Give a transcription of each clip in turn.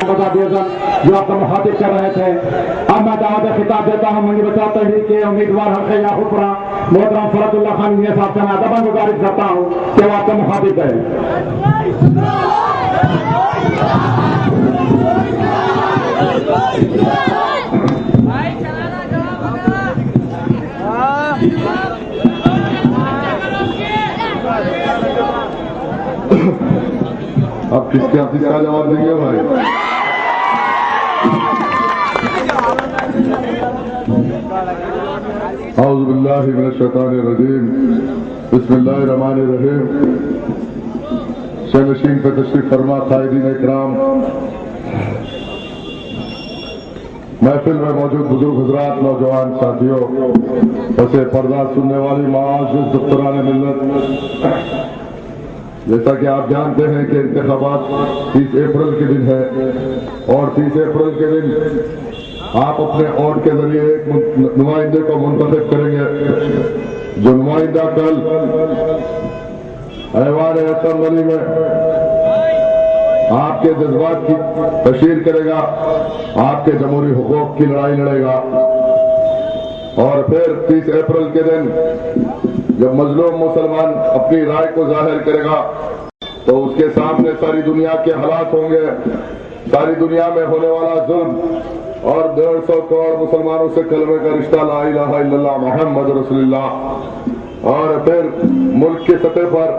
बता दिए जो आपको मुखातिब कर रहे थे। अब मैं दावत खिताब देता हूँ मंडी बचा तहरीक के उम्मीदवार हल्के याकूबपुरा मोहतरम फरतुल्लाह खान ये साहब से मैं अदबन गुजारिश करता हूँ कि वो आपको मुखातिब करें। अब किसका जवाब देंगे भाई? औज़ु बिल्लाहि मिनश शैतानिर रजीम, बिस्मिल्लाहिर रहमानिर रहीम। शहनशीन पे तशरीफ फरमा कायदीन इकराम, महफिल में मौजूद बुजुर्ग हजरात, नौजवान साथियों, वैसे पर्दा सुनने वाली माज़ दुख्तरान मिल्लत, जैसा कि आप जानते हैं कि इंतखाबात 30 अप्रैल के दिन है और 30 अप्रैल के दिन आप अपने वोट के जरिए एक नुमाइंदे को मुंतखब करेंगे जो नुमाइंदा कल ऐवान असेंबली में आपके जज्बात की तशहीर करेगा, आपके जमहूरी हुकूक की लड़ाई लड़ेगा। और फिर 30 अप्रैल के दिन जब मजलूम मुसलमान अपनी राय को जाहिर करेगा तो उसके सामने सारी दुनिया के हालात होंगे, सारी दुनिया में होने वाला जुल्म और 150 करोड़ मुसलमानों से कलमे का रिश्ता ला इलाहा इल्लल्लाह मुहम्मद रसूलुल्लाह। और फिर मुल्क की सतह पर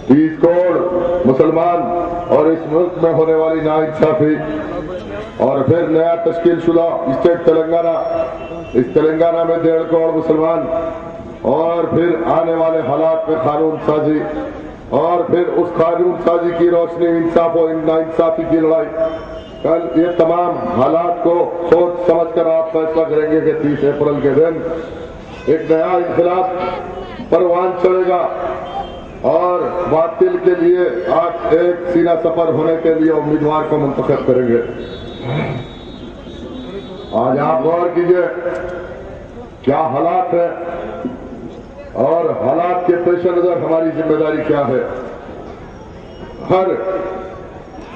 30 करोड़ मुसलमान और इस मुल्क में होने वाली नाइंसाफी और फिर नया तश्कील शुदा स्टेट तेलंगाना, इस तेलंगाना में 1.5 करोड़ मुसलमान और फिर आने वाले हालात में कानून साजी और फिर उस कानून साजी की रोशनी इंसाफ और नाइंसाफी की लड़ाई, कल ये तमाम हालात को सोच समझ कर आप फैसला करेंगे कि 30 अप्रैल के दिन एक नया इनकलाब परवान चलेगा और बातिल के लिए आज एक सीना सफर होने के लिए उम्मीदवार को मुंतखब करेंगे। आज आप गौर कीजिए क्या हालात है और हालात के पेश नजर हमारी जिम्मेदारी क्या है। हर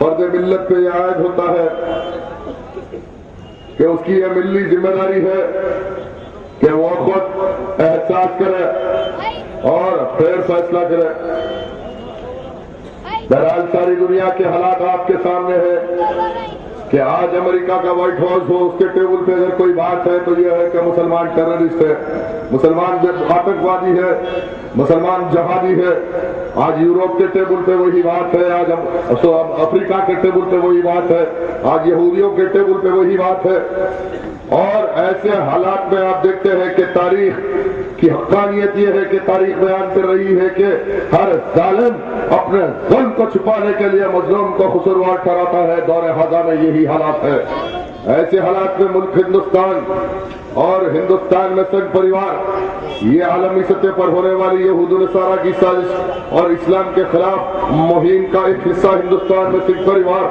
फर्द मिल्लत पे यह आयद होता है कि उसकी यह मिल्ली जिम्मेदारी है कि वो खुद एहसास करे और फिर फैसला करे। बहरहाल सारी दुनिया के हालात आपके सामने है कि आज अमेरिका का व्हाइट हाउस हो, उसके टेबल पे अगर कोई बात है तो यह है कि मुसलमान टेररिस्ट है, मुसलमान आतंकवादी है, मुसलमान जहादी है। आज यूरोप के टेबल पे वही बात है, आज अफ्रीका के टेबल पे वही बात है, आज यहूदियों के टेबल पे वही बात है। और ऐसे हालात में आप देखते हैं कि तारीख की हक्कानियत यह है कि तारीख बयान कर रही है कि हर जालिम अपने जुल्म को छुपाने के लिए मजलूम को कसूरवार ठहराता है। दौरे हाजा में यही हालात है। ऐसे हालात में मुल्क हिंदुस्तान और हिंदुस्तान में संघ परिवार ये आलमी सतह पर होने वाली यहूद नसारा की साजिश और इस्लाम के खिलाफ मुहिम का एक हिस्सा हिंदुस्तान में सिख परिवार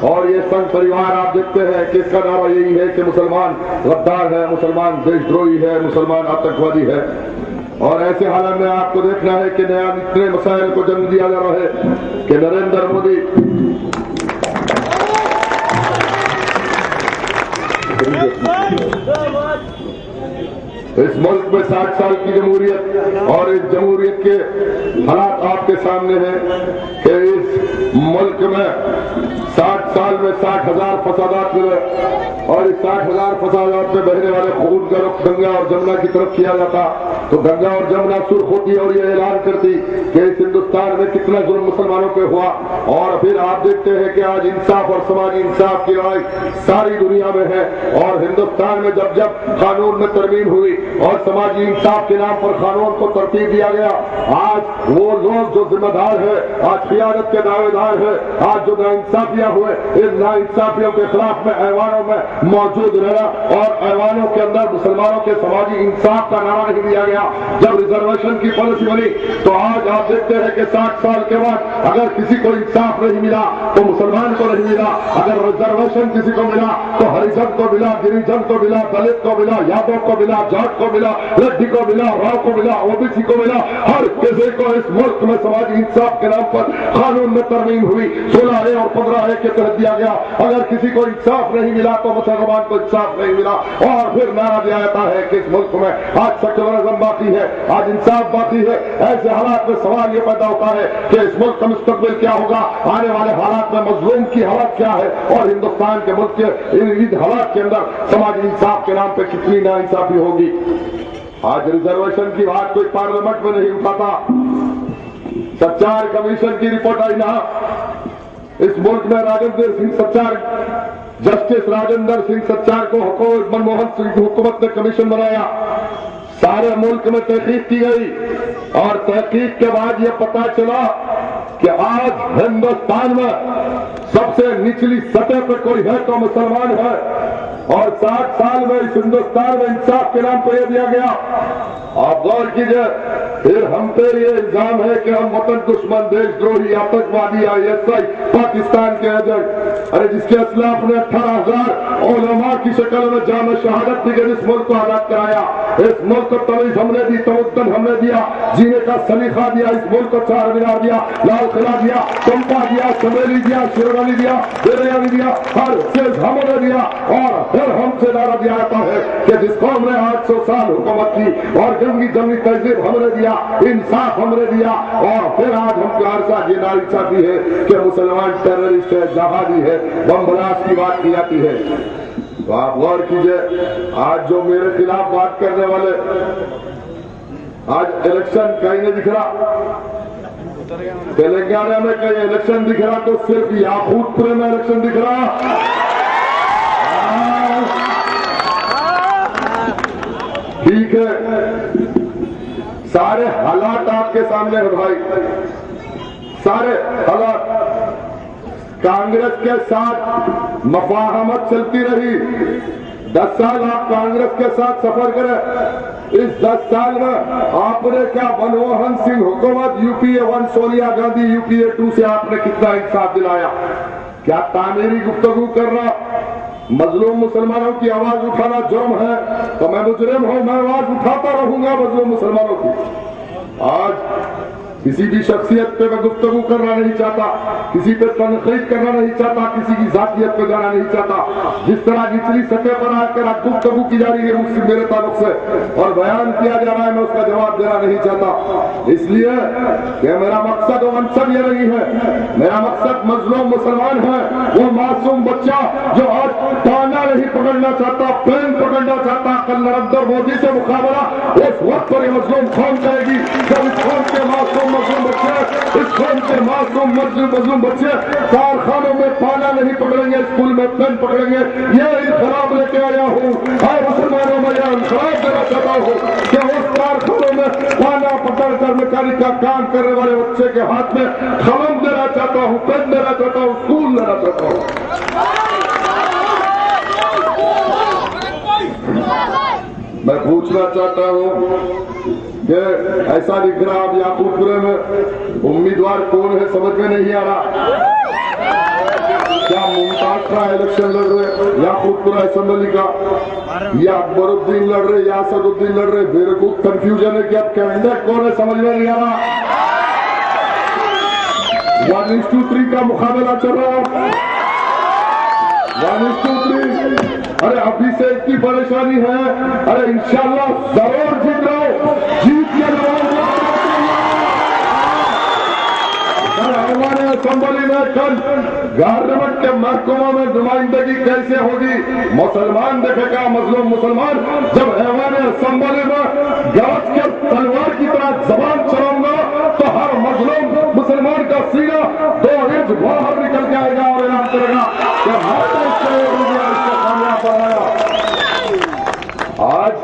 और ये संघ परिवार आप देखते हैं कि इसका नारा यही है कि मुसलमान गद्दार है, मुसलमान देशद्रोही है, मुसलमान आतंकवादी है। और ऐसे हालात में आपको देखना है कि नया इतने मसाइल को जन्म दिया जा रहा है कि नरेंद्र मोदी इस मुल्क में 60 साल की जमहूरियत और इस जमहूरियत के हालात आपके सामने हैं कि इस मुल्क में 60 साल में 60,000 फसादात मिले और इस 60,000 फसादात में बहने वाले खून का रुख गंगा और जमुना की तरफ किया जाता तो गंगा और जमुना सुर्ख होती और ये ऐलान करती कि इस हिंदुस्तान में कितना जुल्म मुसलमानों पे हुआ। और फिर आप देखते हैं कि आज इंसाफ और समाजी इंसाफ की लड़ाई सारी दुनिया में है और हिंदुस्तान में जब जब कानून में तरमीम हुई और समाजी इंसाफ के नाम पर कानून को तरतीब दिया गया, आज वो लोग जो जिम्मेदार है, आज खियानत के दावेदार है, आज जो नाइंसाफियां हुए, इन नाइंसाफियों के खिलाफ में ऐवानों में मौजूद रहना और ऐवानों के अंदर मुसलमानों के समाजी इंसाफ का नारा नहीं दिया गया। जब रिजर्वेशन की पॉलिसी बनी तो आज आप देखते हैं कि 60 साल के बाद अगर किसी को इंसाफ नहीं मिला तो मुसलमान को नहीं मिला, अगर रिजर्वेशन किसी को मिला तो हरिजन को मिला, गिरिजन को मिला, दलित को मिला, यादव को मिला, जाट को मिला, लड्डी को मिला, राव को मिला, ओबीसी को मिला, हर किसी को इस मुल्क में समाजी इंसाफ के नाम पर कानून में तरमीम हुई, 16A और 15A के तहत दिया गया। अगर किसी को इंसाफ नहीं मिला तो मुसलमान को इंसाफ नहीं मिला। और फिर नारा दिया जाता है कि इस मुल्क में आज सेक्युलरिज्म बाकी है, आज इंसाफ बाकी है। ऐसे हालात में सवाल ये पैदा होता है कि इस मुल्क का मुस्तकबिल क्या होगा, आने वाले हालात में मजलूम की हालत क्या है, और हिंदुस्तान के मुल्क के इन हालात के अंदर समाजी इंसाफ के नाम पर कितनी नाइंसाफी होगी। आज रिजर्वेशन की बात कोई पार्लियामेंट में नहीं उठाता। सच्चार कमीशन की रिपोर्ट आई ना, इस मुल्क में राजेंद्र सिंह सच्चार, जस्टिस राजेंद्र सिंह सच्चार को मनमोहन सिंह की हुकूमत ने कमीशन बनाया। सारे मुल्क में तहकीक की गई और तहकीक के बाद यह पता चला कि आज हिंदुस्तान में सबसे निचली सतह पर कोई है तो मुसलमान है। और 60 साल में इस हिंदुस्तान में इंसाफ के नाम पर यह दिया गया। आप गौर कीजिए, फिर हम पे ये इल्जाम है कि हम वतन दुश्मन, देशद्रोही, आतंकवादी, ISI, पाकिस्तान के एजेंट। अरे जिसके असलाफ ने 18,000 उलमा की शक्ल में जाम शहादत देकर इस मुल्क को आजाद कराया, इस मुल्क को तमीज हमने दी, तमद्दुन हमने दिया, जीने का सलीका दिया, इस मुल्क को 4 मीनार दिया, लाल किला दिया, चंपा दिया, चमेली दिया, शेरवानी दिया, बिरयानी दिया, हर चीज हमने दिया। और फिर हमसे नारा दिया जाता है कि जिस कौम ने 800 साल हुकूमत की और जंगी तहजीब हमने दिया, इंसाफ हमने दिया, और फिर आज हम प्यार सा ये नाइंसाफी है कि मुसलमान टेररिस्ट है, जहादी है, बम ब्लास्ट की बात की जाती है। तो आप गौर कीजिए, आज जो मेरे खिलाफ बात करने वाले, आज इलेक्शन कहीं नहीं दिख रहा, तेलंगाना में कहीं इलेक्शन दिख रहा तो सिर्फ याकूतपुर में इलेक्शन दिख रहा। ठीक है, सारे हालात आपके सामने है भाई, सारे हालात। कांग्रेस के साथ मफाहमत चलती रही, 10 साल आप कांग्रेस के साथ सफर करें। इस 10 साल में आपने क्या मनमोहन सिंह हुकूमत, UPA 1 सोनिया गांधी, UPA 2 से आपने कितना इंसाफ दिलाया? क्या तामीरी गुफ्तगू करना, मजलूम मुसलमानों की आवाज उठाना जुर्म है तो मैं मुजरिम हूं, मैं आवाज उठाता रहूंगा मजलूम मुसलमानों की। आज किसी भी शख्सियत पे मैं गुफ्तगू करना नहीं चाहता, किसी पे तनकीद करना नहीं चाहता, किसी की जातियत पे जाना नहीं चाहता। जिस तरह निचली सतह पर आकर गुफ्तगू की जा रही है मुझसे, मेरे ताल्लुक से, और बयान किया जा रहा है, मैं उसका जवाब देना नहीं चाहता। इसलिए कि मेरा मकसद और मनसब ये नहीं है। मेरा मकसद मजलूम मुसलमान है, वो मासूम बच्चा जो आज ताना नहीं पकड़ना चाहता, पेन पकड़ना चाहता। कल नरेंद्र मोदी से मुकाबला उस वक्त पर मजलूम कौन करेगी जब इस कौम के मासूम मजलूम बच्चे, इस कौम के मासूम मजलूम बच्चे कारखानों में पाना नहीं पकड़ेंगे, स्कूल में पेन पकड़ेंगे। ये इनकलाब लेके आया हूँ और मुसलमानों में यह इनकलाब देना चाहता हूँ कि उस कारखानों में पाना पकड़कर मैकेनिक का काम करने वाले बच्चे के हाथ में कलम देना चाहता हूँ, पेन देना चाहता हूँ, स्कूल देना चाहता हूँ। मैं पूछना चाहता हूँ कि ऐसा दिख रहा अब याकूतपुर में उम्मीदवार कौन है समझ में नहीं आ रहा। क्या मुमताज का इलेक्शन लड़ रहे, याकूतपुर असेंबली का, या अकबरुद्दीन लड़ रहे, या असदुद्दीन लड़ रहे? मेरे को कंफ्यूजन है कि अब कैंडिडेट कौन है समझ में नहीं आ रहा। 1:3 का मुकाबला चल रहा है, 1:3। अरे अभी से इतनी परेशानी है, अरे इंशाल्लाह जरूर जीत रहा हूं, जीत के हमारे असेंबली में कल गवर्नमेंट के महकमों में नुमाइंदगी कैसे होगी मुसलमान देखेगा। मजलूम मुसलमान जब हमारे असेंबली में गरज के तलवार की तरह जबान चलाऊंगा तो हर मजलूम मुसलमान का सीना 2 इंच बाहर निकल के आएगा और ऐलान करेगा कि हमने कामयाब बनाया। आज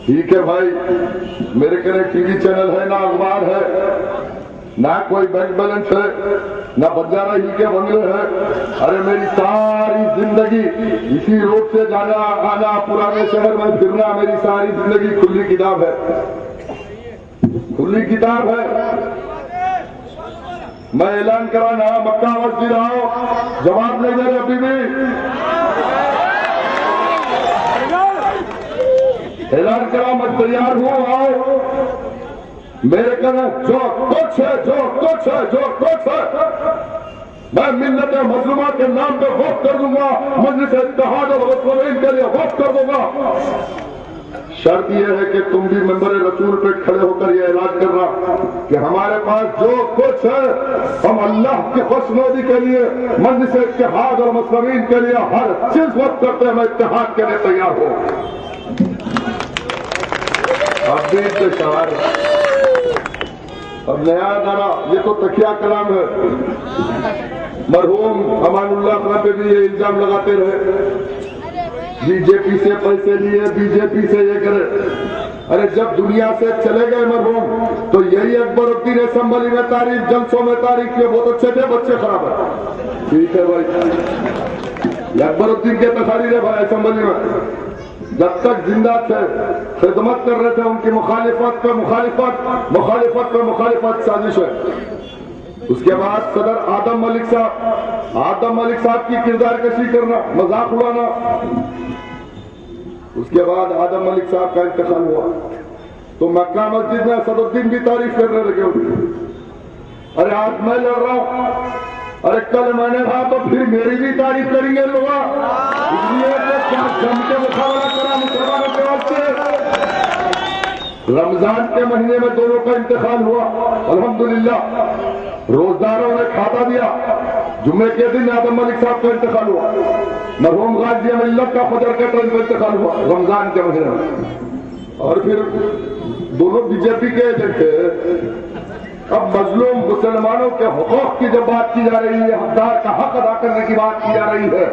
ठीक है भाई, मेरे के टीवी चैनल है ना, अखबार है ना, कोई बैंक बैलेंस है ना, बंजारा हिल के बंगले है। अरे मेरी सारी जिंदगी इसी रोड से जाना आना, पुराने शहर में फिरना, मेरी सारी जिंदगी खुली किताब है, खुली किताब है। मैं ऐलान करा ना, मक्का मस्जिद आओ, जवाब नहीं दे रहे अभी भी। ऐलान करा, मैं तैयार हूं, आओ मेरे कहना जो कुछ है, जो कुछ है, जो कुछ है, मैं मिल्लत मजलूमा के नाम पे वोट कर दूंगा, मजलिस इत्तेहाद और मुस्लिमीन के लिए वोट कर दूंगा। शर्त यह है कि तुम भी मेंबर रसूल पे खड़े होकर यह ऐलान करना कि हमारे पास जो कुछ है हम अल्लाह की खुशनुदी के लिए, मजलिस इत्तेहाद और मुस्लिमीन के लिए हर चीज वक्त करते हैं, मैं इत्तेहाद के लिए तैयार हूं। अब भी इंतजार, अब नया नारा, ये तो तकिया कलाम है। मरहूम अमानुल्लाह खान पे भी ये इल्जाम लगाते रहे, बीजेपी से पैसे लिए, बीजेपी से ये करे। अरे जब दुनिया से चले गए मरहूम तो यही अकबरुद्दीन असेंबली में तारीफ, जलसों में तारीफ किए, बहुत अच्छे थे, बच्चे खराब है। ठीक है भाई, अकबरुद्दीन के तकारीर है भाई असेंबली में, जब तक जिंदा थे खिदमत कर रहे थे, उनकी मुखालिफत पे मुखालिफत, मुखालिफत पे मुखालिफत साजिश है। उसके बाद सदर आदम मलिक साहब की किरदार कशी करना, मजाक उड़ाना। उसके बाद आदम मलिक साहब का इंतकाल हुआ तो मक्का मस्जिद में असदुद्दीन भी तारीफ करने लगे। अरे आज मैं लड़ रहा हूं, अरे कल मैंने कहा तो फिर मेरी भी तारीफ करेंगे लोग, इसलिए क्या जम के मुकाबला करा मुसलमानों के वास्ते। रमजान के महीने में दोनों का इंतकाल हुआ, अल्हम्दुलिल्लाह रोजदारों ने खाता दिया। जुम्मे के दिन आदम मलिक साहब का इंतकाल हुआ, मरहूम गाजी मिल्लत का फजर के टाइम का इंतकाल हुआ रमजान के महीने में। और फिर दोनों बीजेपी के एजेंट थे। अब मजलूम मुसलमानों के हुकूक की जब बात की जा रही है, हकदार का हक अदा करने की बात की जा रही है,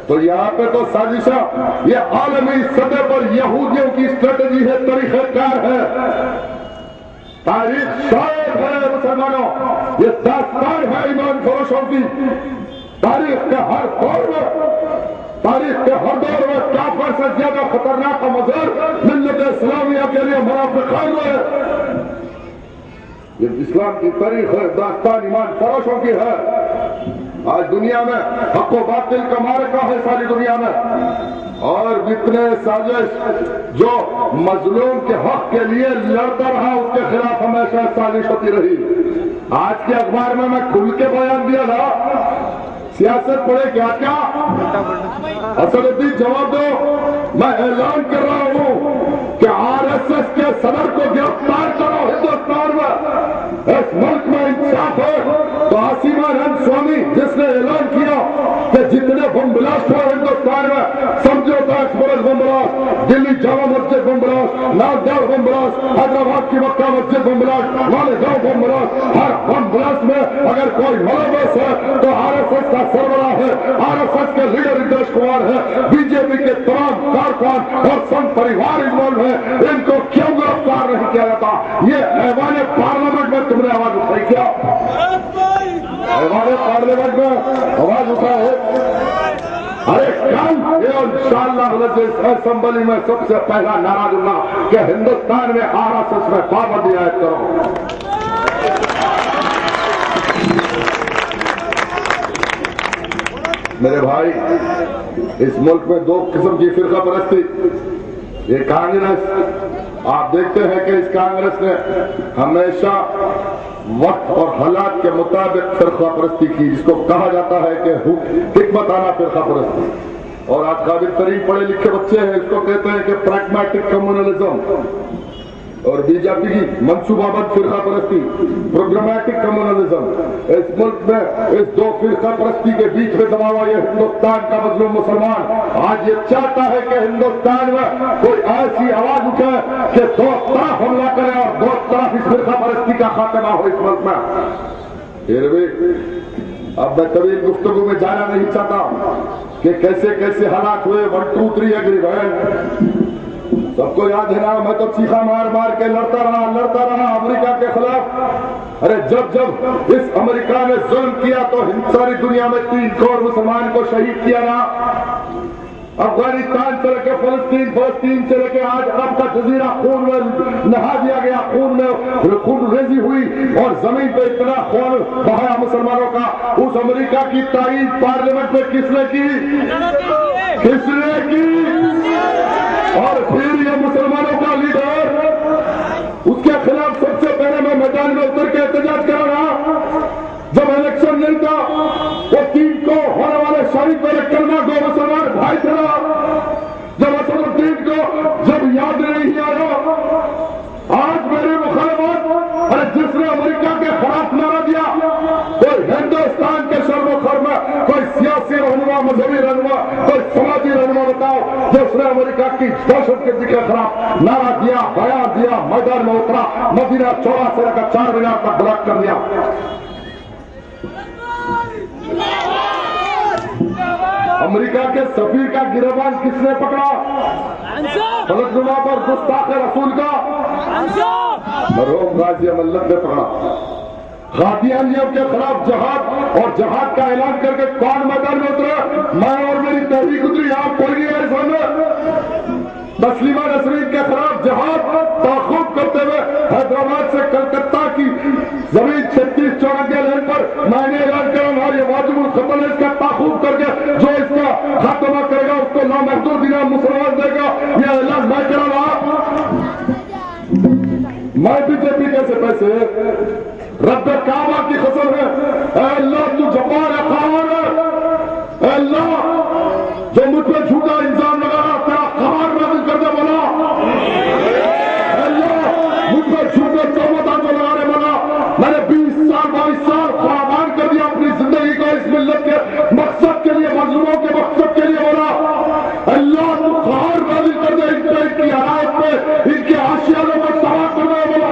तो यहाँ पे तो साजिशा, ये आलमी सतह पर यहूदियों की स्ट्रेटेजी है, तरीक़ेकार है, तारीख शायद है मुसलमानों, ये दास्तान है ईमान फरोशों की। तारीख के हर दौर में, तारीख के हर दौर में काफिर से ज्यादा खतरनाक मज़हर मिल्लत इस्लामिया के लिए मुनाफिकान है। ये इस्लाम की तारीख है, दास्तान ईमान फरोशों की है। आज दुनिया में हक व बातिल का मारका है सारी दुनिया में, और जितने साजिश जो मजलूम के हक के लिए लड़ता रहा उसके खिलाफ हमेशा साजिश होती रही। आज के अखबार में मैं खुल के बयान दिया था, सियासत पड़े क्या क्या, असदुद्दीन जवाब दो। मैं ऐलान कर रहा हूं कि आरएसएस के सदर को गिरफ्तार करो हिंदुस्तान में। इस मुल्क में इंसाफ है तो आसिमानंद स्वामी जिसने ऐलान किया कि जितने बम ब्लास्ट हुए हिंदुस्तान में, Samjhauta express bomb blast, Delhi Jama Masjid bomb blast, नागदार बम ब्लास्ट, हैदराबाद की Mecca Masjid bomb blast, Malegaon bomb blast, हर बम ब्लास्ट में अगर कोई मुलव्वस है तो आरएसएस का सरबराह है, आरएसएस के लीडर नीतीश कुमार है, बीजेपी के तमाम कारकुन और संघ परिवार इन्वॉल्व है। इनको क्यों गिरफ्तार नहीं किया जाता? ये ऐवान पार्लियामेंट में तुमने आवाज उठाई क्या? ऐवान पार्लियामेंट में आवाज उठाए? अरे कल इंशाअल्लाह असेंबली में सबसे पहला नारा दूंगा कि हिंदुस्तान में आरएसएस में पाबंदी आयद करो। मेरे भाई, इस मुल्क में दो किस्म की फिरका परस्ती, ये कांग्रेस, आप देखते हैं कि इस कांग्रेस ने हमेशा वक्त और हालात के मुताबिक फिरका परस्ती की, जिसको कहा जाता है कि हिकमताना फिरका परस्ती। और आज काबिल तरीन पढ़े लिखे बच्चे हैं, इसको कहते हैं कि प्रैग्मेटिक कम्युनलिज्म। और बीजेपी की मंसूबाबंद फिरका परस्ती, प्रोग्रामेटिक कम्युनलिज्म। इस मुल्क में इस दो फिरका परस्ती के बीच में दबा हुआ ये हिंदुस्तान का मजलूम मुसलमान आज ये चाहता है कि हिंदुस्तान में कोई ऐसी आवाज उठे कि दो तरफ हमला करे और दो तरफ इस फिरका परस्ती का खात्मा हो इस मुल्क में। फिर भी अब मैं तवील गुफ्तगू में जाना नहीं चाहता कि कैसे कैसे हालात हुए। 1 2 3 एग्रीमेंट सबको याद है ना, मैं तो चीखा मार मार के लड़ता रहा अमेरिका के खिलाफ। अरे जब जब इस अमेरिका ने जुल्म किया तो सारी दुनिया में 3 करोड़ मुसलमान को शहीद किया ना। अफगानिस्तान से लेकर फलस्तीन से लेकर आज अरब का जजीरा खून में नहा दिया गया, खून रेजी हुई और जमीन पे इतना खून बहाया मुसलमानों का। उस अमेरिका की तारीफ पार्लियामेंट में किसने की? और फिर ये मुसलमानों का लीडर, उसके खिलाफ सबसे पहले मैं मैदान में उतर के एहतजाज कर रहा। जब इलेक्शन नहीं था वो 3 को होने वाले शरीफ मेरे कलमा 2 मुसलमान भाई था। जब असदुद्दीन को जब याद नहीं आया, आज मेरे मुखालफत, अरे जिसने अमेरिका के खिलाफ नारा दिया, कोई हिंदुस्तान के शर्मोखर में कोई सियासी रहनुमा, मजहबी रहनुमा, कोई समाजी रहनुमा बताओ जिसने अमेरिका की दहशतगर्दी के खिलाफ नारा दिया, बयान दिया, मैदान में उतरा, मदीना चौरा से लेकर 4 मीनार तक ब्लॉक कर दिया। अमेरिका के सफीर का गिरबान किसने पकड़ा? फलकनुमा पर गुस्ताख रसूल का मरहूम गाजी अमल्लत ने पकड़ा। कादियानियों के खिलाफ जहाद और जहाद का ऐलान करके कौन मैदान में उतरा? मैं और मेरी तहरीक उतरी। आप पड़ गई है सामने। तस्लीमा नसरीन के खिलाफ जहाद ताखुब करते हुए हैदराबाद से कलकत्ता की जमीन 36-54 लैंड पर मैंने ऐलान करा और ये वाजिबुल खत्म है, इसका ताखुब करके जो इसका खात्मा करेगा उसको नामहदूद इनाम मुसलमान देगा। यह ऐलान मैं करा रहा। मैं बीजेपी कैसे पैसे रब काबा की कसम है, अल्लाह तू जब्बार है, क़हार है। अल्लाह जो मुझ पर झूठा इल्जाम लगा रहा तेरा क़हार नाज़िल कर दे बोला। अल्लाह मुझ पर झूठे तोहमत जो लगाने वाला, मैंने 20 साल 22 साल कुर्बान कर दिया अपनी जिंदगी को इस मिल्लत के मकसद के लिए, मजलूमों के मकसद के लिए बोला। अल्लाह तू क़हार नाज़िल कर दे इनकी हदायत पे, इनके आशियानों पर तबाह कर दे बोला।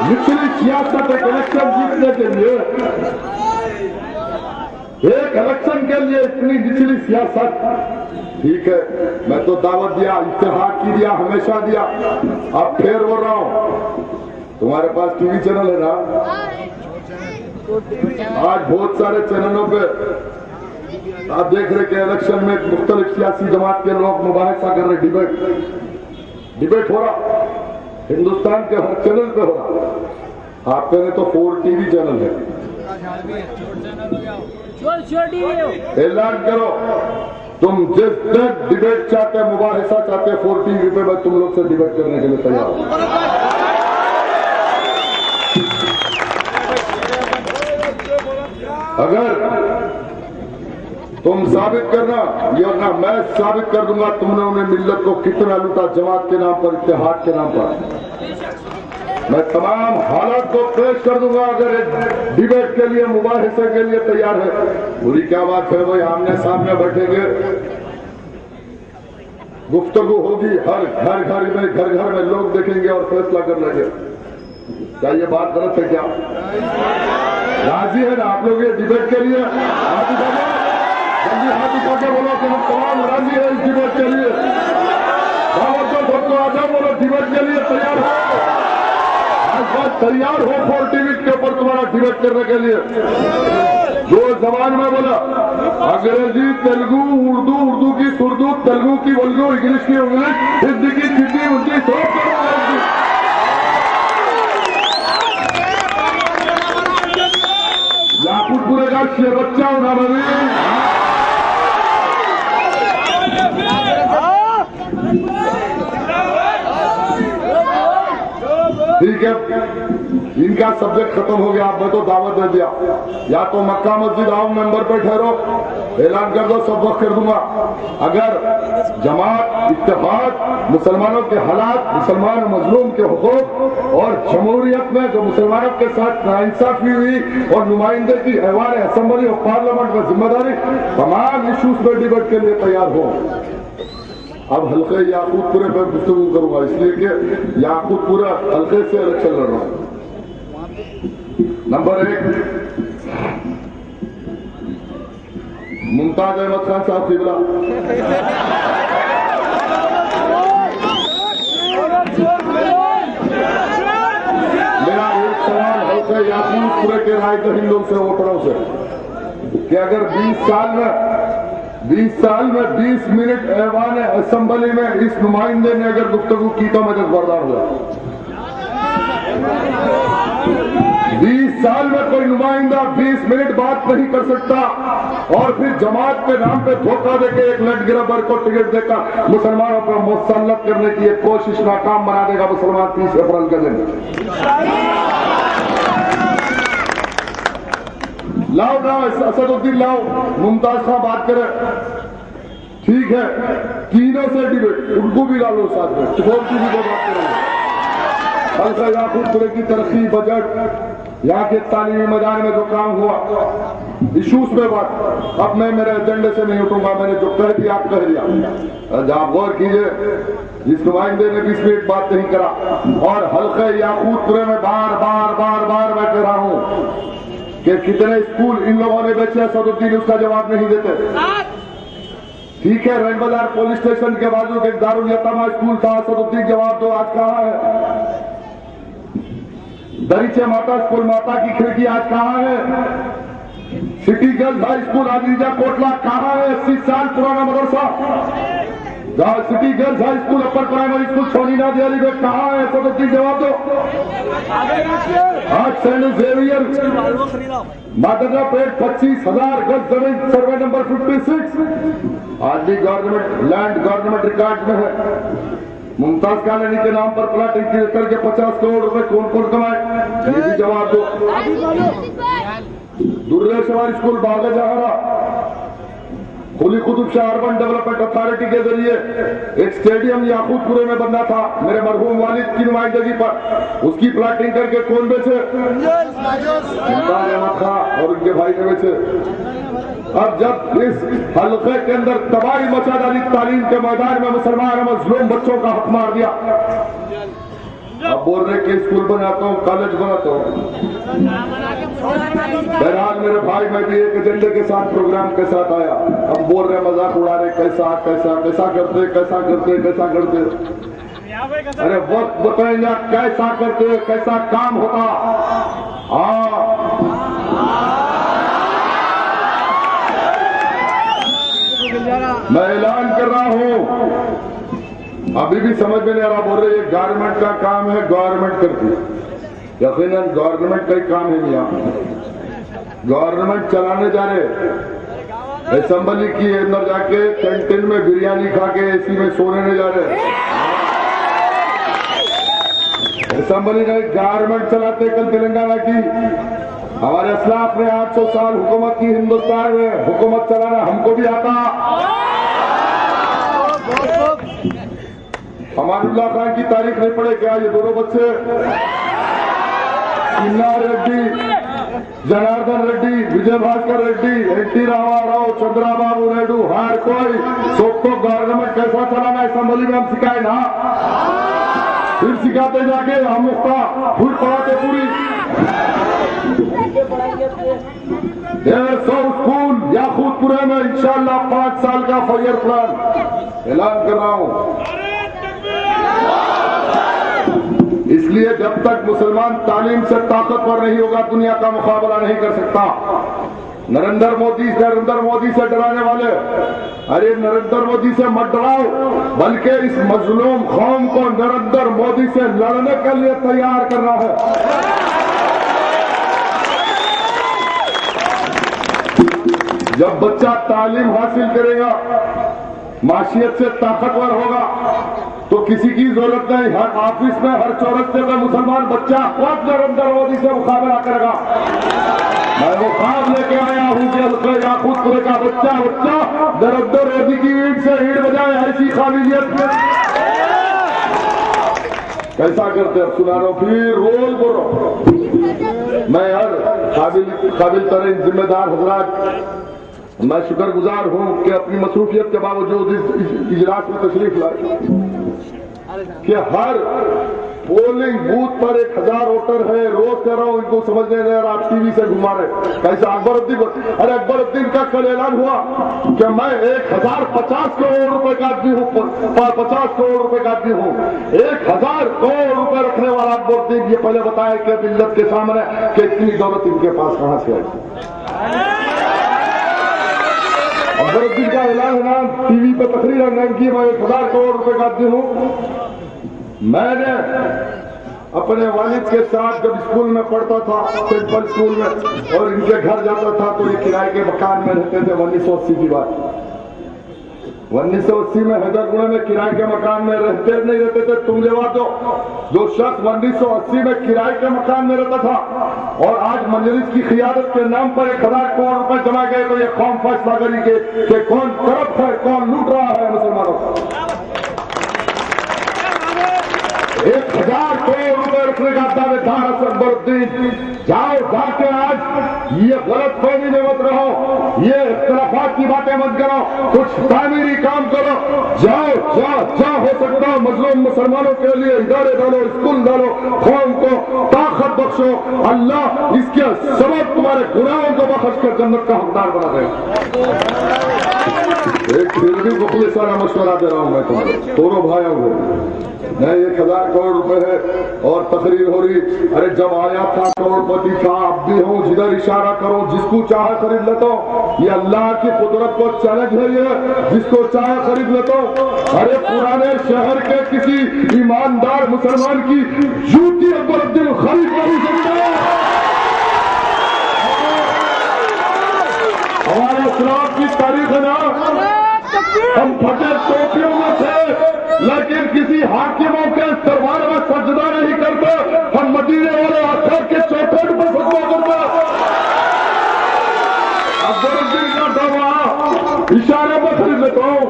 निचली सियासत एक इलेक्शन जीतने के लिए, एक इलेक्शन के लिए इतनी निचली सियासत, ठीक है। मैं तो दावत दिया, इत्तेहाद की दिया, हमेशा दिया। अब फिर बोल रहा हूं, तुम्हारे पास टीवी चैनल है ना? आज बहुत सारे चैनलों पे आप देख रहे कि इलेक्शन में मुख्तलिफ सियासी जमात के लोग मुबाहिसा कर रहे, डिबेट हो रहा हिंदुस्तान के हर चैनल पे हो रहा। आपके लिए तो 4 टीवी चैनल है। ऐलान करो तुम जिस तक डिबेट चाहते, मुबाहिसा चाहते, 4 टीवी पे मैं तुम लोग से डिबेट करने के लिए तैयार हूं। अगर तुम साबित करना, या ना मैं साबित कर दूंगा तुमने उन्हें मिल्लत को कितना लूटा, जमात के नाम पर, इत्तेहाद के नाम पर। मैं तमाम हालात को पेश कर दूंगा। अगर एक डिबेट के लिए, मुबाहिसे के लिए तैयार है, पूरी क्या बात है भाई, आमने सामने बैठेंगे, गुफ्तगू होगी, हर घर में लोग देखेंगे और फैसला कर लेंगे। क्या ये बात गलत है? क्या राजी है ना आप लोग ये डिबेट के लिए? जल्दी हाथ उठा के बोलो कि हम तमाम राजी है इस डिबेट के लिए। दावत दो सबको, आजा बोलो डिबेट के लिए तैयार हो। आज बात तैयार हो 4 टीवी के ऊपर तुम्हारा डिबेट करने के लिए। जो जबान में बोला, अंग्रेजी, तेलुगु, उर्दू की सुर्दू, तेलुगु की उर्दू, इंग्लिश की इंग्लिश, हिंदी की हिंदी, उनकी सब याकूतपुरे का शेर बच्चा होना रवि। ठीक है, इनका सब्जेक्ट खत्म हो गया। मैं तो दावत दे दिया, या तो मक्का मस्जिद आओ, मेंबर पे ठहरो, ऐलान कर दो, सब वक्त कर दूंगा। अगर जमात, इत्तेहाद, मुसलमानों के हालात, मुसलमान मजलूम के हुकूक और जमहूरियत में जो मुसलमानों के साथ नाइंसाफी हुई और नुमाइंदे की ऐवान असेंबली और पार्लियामेंट में जिम्मेदारी, तमाम इशूज में डिबेट के लिए तैयार हो। अब हल्के याकूतपुरे पर गुफ्तगू करूंगा, इसलिए कि याकूतपुरा हल्के से इलेक्शन लड़ रहा हूं। नंबर 1, मुमताज अहमद खान साहब किबला। मेरा एक सवाल हल्के याकूतपुरे के रायदहिंदों से, वोटरों से, कि अगर 20 साल में 20 मिनट ऐवान असेंबली में इस नुमाइंदे ने अगर गुफ्तगू की तो मैं दस्तबरदार हुआ। 20 साल में कोई नुमाइंदा 20 मिनट बात नहीं कर सकता और फिर जमात के नाम पे धोखा देके एक लट गिरफ्तार को टिकट देकर मुसलमानों पर मुसल्लत करने की एक कोशिश नाकाम बना देगा मुसलमान 30 अप्रैल के दिन। लाओ ना असदुद्दीन लाओ, मुमताज खां बात करे, ठीक है, तीनों से डिबेट, उनको भी डालो साथ में, कौन सी भी बात करेंगे। हल्का याकूबपुरे की तरक्की, बजट, यहाँ के तालीमी मैदान में जो काम हुआ, इशूज पे बात, अब मैं मेरे एजेंडे से नहीं उठूंगा, मैंने जो कह दिया आप कह दिया। आप गौर कीजिए, जिस नुमाइंदे ने 20 मिनट बात नहीं करा, और हल्के याकूबपुरे में बार बार मैं कह रहा हूं कि कितने स्कूल इन लोगों ने बेचे, असदुद्दीन उसका जवाब नहीं देते। ठीक है, रैन बाजार पुलिस स्टेशन के बाजू एक दारुल यतामा स्कूल था, असदुद्दीन जवाब दो, आज कहाँ है? दरीचे माता स्कूल, माता की खिड़की, आज कहाँ है? सिटी गर्ल्स हाई स्कूल आदिजा कोटला कहाँ है? 80 साल पुराना मदरसा, city girls high school, upper primary school सोनीना दियाली में कहाँ है? असदुद्दीन जवाब दो। आज सेंट जेवियर मादरा पेट 25,000 गज जमीन, सर्वे नंबर 56 आज भी गवर्नमेंट लैंड गवर्नमेंट रिकॉर्ड में है। मुमताज कालोनी के नाम पर प्लाटिंग करके 50 करोड़ रुपए कौन कौन कमाए, ये भी जवाब दो। दुर्गेश्वर स्कूल बागा जहारा, Quli Qutub Shah urban development authority के जरिए एक स्टेडियम याकूबपुरे में बनना था मेरे मरहूम वालिद की नुमाइंदगी पर, उसकी प्लाटिंग करके कौन बेचे? अहमद खां और उनके भाई ने बेचे। अब जब इस हल्के के अंदर तबाही मचा डाली, तालीम के मैदान में मुसलमान मजलूम बच्चों का हक मार दिया, अब बोल रहे कि स्कूल बनाता हूँ, कॉलेज बनाता हूँ। बहरहाल मेरे भाई, मैं भी एक एजेंडे के साथ प्रोग्राम के साथ आया, अब बोल रहे मजाक उड़ा रहे, कैसा कैसा कैसा करते कैसा करते कैसा करते। अरे वक्त बताएंगे कैसा करते, कैसा काम होता। हाँ, मैं ऐलान कर रहा हूं, अभी भी समझ में नहीं आ रहा, बोल रहे ये गवर्नमेंट का काम है, गवर्नमेंट करती है। यकीनन गवर्नमेंट का ही काम है, यहाँ गवर्नमेंट चलाने जा रहे, असेंबली की अंदर जाके कैंटीन में बिरयानी खा के एसी में सोने नहीं जा रहे। असेंबली नहीं, गवर्नमेंट चलाते। कल तेलंगाना की हमारे असलाफ ने 800 साल हुकूमत की, हिंदुस्तान में हुकूमत चलाना हमको भी आता। अमानुल्लाह खान की तारीफ नहीं पड़े क्या? ये दोनों बच्चे किन्नार रेड्डी, जनार्दन रेड्डी, विजय भास्कर रेड्डी, एनटी रामाराव, चंद्राबाबू नायडू, हर कोई सबको गवर्नमेंट कैसा चलाना असेंबली में हम सिखाए ना, फिर सिखाते जाके हम उसका फुल पढ़ाते पूरी 150 स्कूल याकूबपुरे में इंशाअल्लाह 5 साल का 5 ईयर प्लान ऐलान कर रहा हूं। इसलिए जब तक मुसलमान तालीम से ताकतवर नहीं होगा, दुनिया का मुकाबला नहीं कर सकता। नरेंद्र मोदी से डराने वाले, अरे नरेंद्र मोदी से मत डराओ, बल्कि इस मजलूम कौम को नरेंद्र मोदी से लड़ने के लिए तैयार करना है। जब बच्चा तालीम हासिल करेगा, माशियत से ताकतवर होगा, तो किसी की जरूरत नहीं, हर ऑफिस में हर चौरस्ते में मुसलमान बच्चा खुद नरेंद्र मोदी से मुकाबला करेगा। मैं वो ख्वाब लेके आया हूं कि याकूबपुरे का बच्चा नरेंद्र मोदी की ईंट से ईंट बजाए, ऐसी काबिलियत में कैसा करते अब सुना रहा हूं, फिर रोल बोलो। मैं हर काबिल तरीन जिम्मेदार हजरात, मैं शुक्रगुजार हूं कि अपनी मसरूफियत के बावजूद इस इजलास में तशरीफ लाए कि हर पोलिंग बूथ पर 1000 वोटर है। रोज कह रहा हूं, इनको समझने नहीं आ रहा, आप टीवी से घुमा रहे कैसा। अरे अकबरुद्दीन का कल ऐलान हुआ कि मैं 1050 करोड़ रुपए का आदमी हूं, 50 करोड़ रुपए का आदमी हूं। 1000 करोड़ रुपए रखने वाला अकबरुद्दीन ये पहले बताया कि मिल्लत के सामने कि इतनी दौलत इनके पास कहां से आई। अकबरुद्दीन का ऐलान है, टीवी पर तकरीर ऐलान की, मैं 1000 करोड़ रुपए का आदमी हूं। मैंने अपने वालिद के साथ जब स्कूल में पढ़ता था, सिंपल स्कूल में, और इनके घर जाता था तो ये किराए के मकान में रहते थे। 1980 की बात, 1980 में हैदरगुड़ा में किराए के मकान में रहते नहीं रहते थे। तुम जवाब दो, जो शख्स 1980 में किराए के मकान में रहता था और आज मजलिस की क़ियादत के नाम पर 1000 करोड़ रुपए जमा गए, तो ये कौन फैसला करेगी कि कौन करप्ट है, कौन लूट रहा है मुसलमानों को? 1000 करोड़ रुपए रखने का दावेदार असदुद्दीन, जाओ जाके आज ये गलत फहमी में मत रहो, ये इख्तिलाफात की बातें मत करो, कुछ तामीरी काम करो। जाओ हो सकता हो मजलूम मुसलमानों के लिए इदारे डालो, स्कूल डालो, कौम को ताकत बख्शो। अल्लाह इसके सबब तुम्हारे गुनाहों को बख्श कर जन्नत का हकदार बना देगा। एक फिर भी बहुत सारा मशवरा दे रहा हूं मैं तुम्हें, दोनों भाइयों को। नहीं, 1000 करोड़ रुपए है और तकरीर हो रही। अरे जब आया था करोड़पति का, अब भी हो, जिधर इशारा करो जिसको चाहे खरीद लेता हूं। ये अल्लाह की कुदरत को चैलेंज है, ये जिसको चाहे खरीद लेता हूं। अरे पुराने शहर के किसी ईमानदार मुसलमान की जूती अकबरुद्दीन खरीद नहीं सकते। हमारे इस्लाम की तारीख है ना, हम फटे टोपियों में थे लेकिन किसी हाकिमों के दरबार में सजदा नहीं करते। हम मदीने वाले अख्तर के चौखट पर सजदा करते। अकबरुद्दीन का दवा इशारे पर खरीद लेता हूं।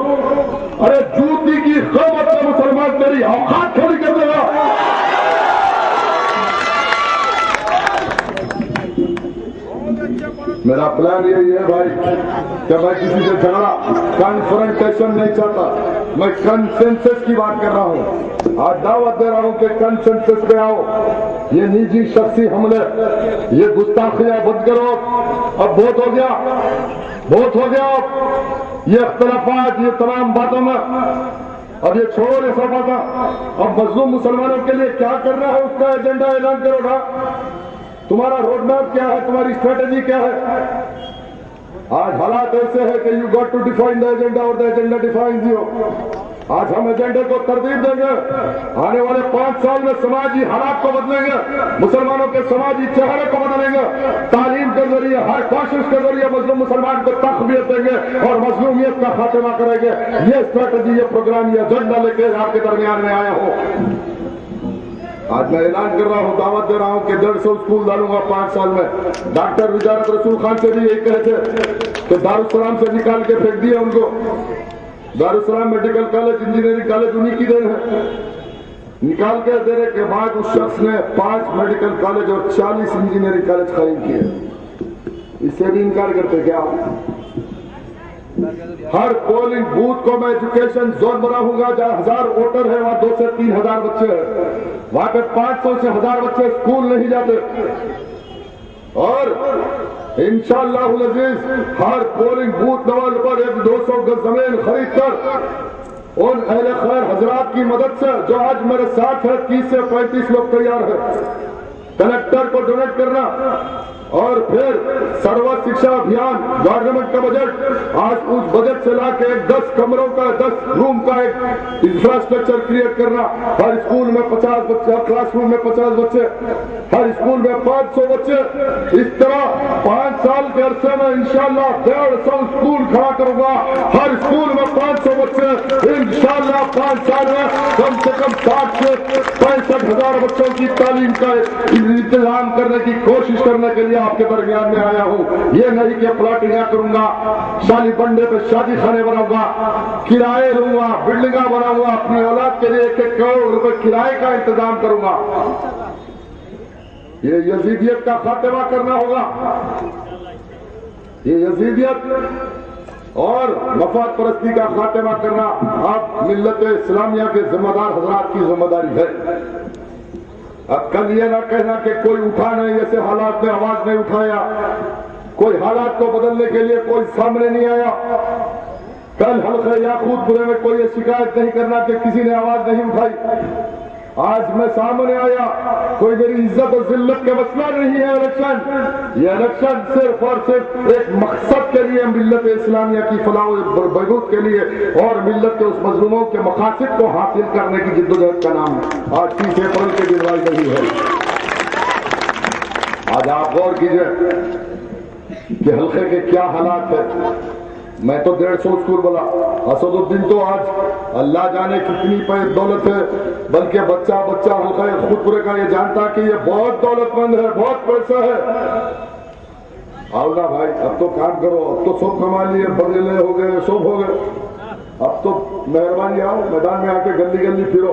अरे जूती की कीमत में मुसलमान तेरी औकात थोड़ी कर देगा। मेरा प्लान यही है भाई कि मैं किसी से झगड़ा कन्फ्रंटेशन नहीं चाहता, मैं कंसेंसस की बात कर रहा हूं। आज दावत दे रहा हूं कि कंसेंसस पे आओ। ये निजी शख्सी हमले, ये गुस्ताखियां बंद करो। अब बहुत हो गया, बहुत हो गया। ये इख्तिलाफात, ये तमाम बातों में अब ये छोड़ो, ये सब बात। अब मजलूम मुसलमानों के लिए क्या करना है उसका एजेंडा ऐलान करो ना। तुम्हारा रोड मैप क्या है, तुम्हारी स्ट्रेटेजी क्या है? आज हालात ऐसे है कि you got to define the agenda और द एजेंडा डिफाइंस यू। आज हम एजेंडे को तरतीब देंगे। आने वाले 5 साल में समाजी हालात को बदलेंगे, मुसलमानों के समाजी चेहरे को बदलेंगे। तालीम के जरिए, हर कोशिश के जरिए मजलूम मुसलमान को तकबीयत देंगे और मजलूमियत का खात्मा करेंगे। ये स्ट्रेटेजी, ये प्रोग्राम, ये एजेंडा लेके आपके दरमियान में आया हूं। आज मैं ऐलान कर रहा हूं, दावत दे रहा हूं कि 150 स्कूल डालूंगा 5 साल में। डॉक्टर विजारत रसूल खान से भी यही कहे थे कि दारुस्सलाम से निकाल के फेंक दिया उनको। Darussalam medical college, engineering college उन्हीं की देन है। निकाल के देने के बाद उस शख्स ने 5 मेडिकल कॉलेज और 40 इंजीनियरिंग कॉलेज कायम किए। इससे भी इनकार करते क्या? हर पोलिंग बूथ को मैं एजुकेशन जोन बनाऊंगा। जहां 1000 वोटर है वहां 2 से 3000 बच्चे हैं। वहां पे 500 से 1000 बच्चे स्कूल नहीं जाते। और इंशाअल्लाह अज़ीज हर पोलिंग बूथ लेवल पर 200 गज जमीन खरीद कर उन अहले खैर हजरात की मदद से, जो आज मेरे साथ है, 30 से 35 लोग तैयार है, कलेक्टर को डोनेट करना। और फिर सर्व शिक्षा अभियान, गवर्नमेंट का बजट, आज उस बजट से लाके 10 कमरों का, 10 रूम का एक इंफ्रास्ट्रक्चर क्रिएट करना। हर स्कूल में 50 बच्चे, क्लासरूम में 50 बच्चे, हर स्कूल में 500 बच्चे। इस तरह 5 साल के अरसे में इंशाअल्लाह 150 स्कूल खड़ा करूंगा। हर स्कूल में 500 बच्चे। इंशाअल्लाह 5 साल में कम से कम 60 से 65,000 बच्चों की तालीम का इंतजाम करने की कोशिश करने के लिए आपके दरमियान में आया हूं। ये नहीं कि प्लाटिंग करूंगा, शादी बंडे पे शादी खाने बनाऊंगा, किराए लूंगा, बिल्डिंगा बनाऊंगा, अपनी औलाद के लिए 1-1 करोड़ रुपए किराए का इंतजाम करूंगा। ये यजीदियत का खात्मा करना होगा। ये यजीदियत और मफाद परस्ती का खात्मा करना आप मिल्लत इस्लामिया के जिम्मेदार हजरात की जिम्मेदारी है। अब कल ये ना कहना कि कोई उठा नहीं, ऐसे हालात में आवाज नहीं उठाया, कोई हालात को बदलने के लिए कोई सामने नहीं आया। कल हल्के याकूतपुरे में कोई ये शिकायत नहीं करना कि किसी ने आवाज नहीं उठाई। आज मैं सामने आया, कोई मेरी इज्जत और जिल्लत का मसला नहीं है इलेक्शन। ये इलेक्शन सिर्फ और सिर्फ एक मकसद के लिए, मिल्लत इस्लामिया की फलाह बहबूद के लिए और मिल्लत के उस मजलूमों के मकासद को हासिल करने की जिद्दोजहद का नाम है। आज 30 अप्रैल के दिन वाई नहीं है। आज आप गौर कीजिए कि हल्के के क्या हालात है। मैं तो 150 स्कूल बोला, असदुद्दीन तो आज अल्लाह जाने कितनी दौलत है, बल्कि बच्चा बच्चा हल्का खुदपुरे का ये जानता कि ये बहुत दौलतमंद है, बहुत पैसा है। आओ ना भाई, अब तो काम करो, अब तो सब कमा लिए, बदले हो गए, सब हो गए। अब तो मेहरबानी आओ मैदान में आके गली गली फिरो।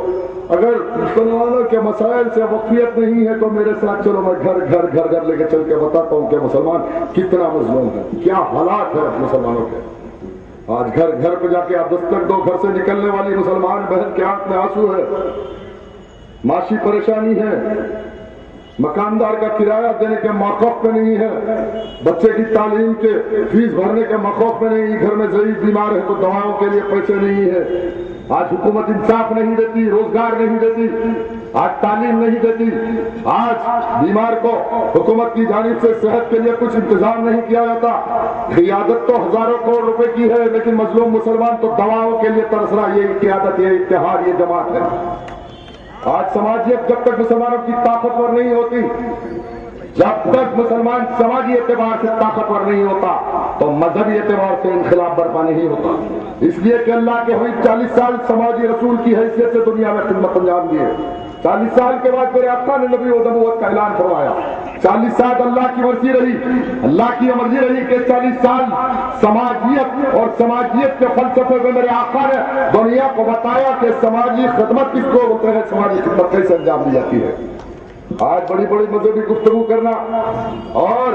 अगर मुसलमानों के मसाइल से वक़्फ़ियत नहीं है तो मेरे साथ चलो, मैं घर घर घर घर लेके चल के बताता हूँ कि मुसलमान कितना मजलूम है, क्या हालात है मुसलमानों के। आज घर घर पे जाके आप दस्तक दो, घर से निकलने वाली मुसलमान बहन के आंख में आंसू है, माशी परेशानी है, मकानदार का किराया देने के मौक़िफ़ पे नहीं है, बच्चे की तालीम के फीस भरने के मौक़िफ़ पे नहीं, घर में ज़ईफ़ बीमार है तो दवाओं के लिए पैसे नहीं है। आज हुकूमत इंसाफ नहीं देती, रोजगार नहीं देती, आज तालीम नहीं देती, आज बीमार को हुकूमत की जानिब से सेहत के लिए कुछ इंतजाम नहीं किया जाता। क़ियादत तो हजारों करोड़ रुपए की है, लेकिन मजलूम मुसलमान तो दवाओं के लिए तरस रहा। ये क़ियादत, ये इत्तेहाद, ये जमात है। आज समाजियत जब तक मुसलमानों की ताकतवर नहीं होती, जब तक मुसलमान समाजी एतबार से ताकतवर नहीं होता, तो मजहबी एतबार से इनकलाब बर्पा नहीं होता। इसलिए कि अल्लाह के हुई 40 साल समाजी रसूल की हैसियत से दुनिया में खिदमत अंजाम दिए। 40 साल के बाद मेरे आका ने नबी और नबूवत का ऐलान करवाया। 40 साल अल्लाह की मर्जी रही, अल्लाह की मर्जी रही कि 40 साल समाजियत और समाजियत के फलसफे में मेरे आका ने दुनिया को बताया कि समाजी खिदमत किसको बोलते हैं, समाजी खिदमत कैसे अंजाम दी जाती है। आज बड़ी बड़ी मजहबी गुफ्तगू करना और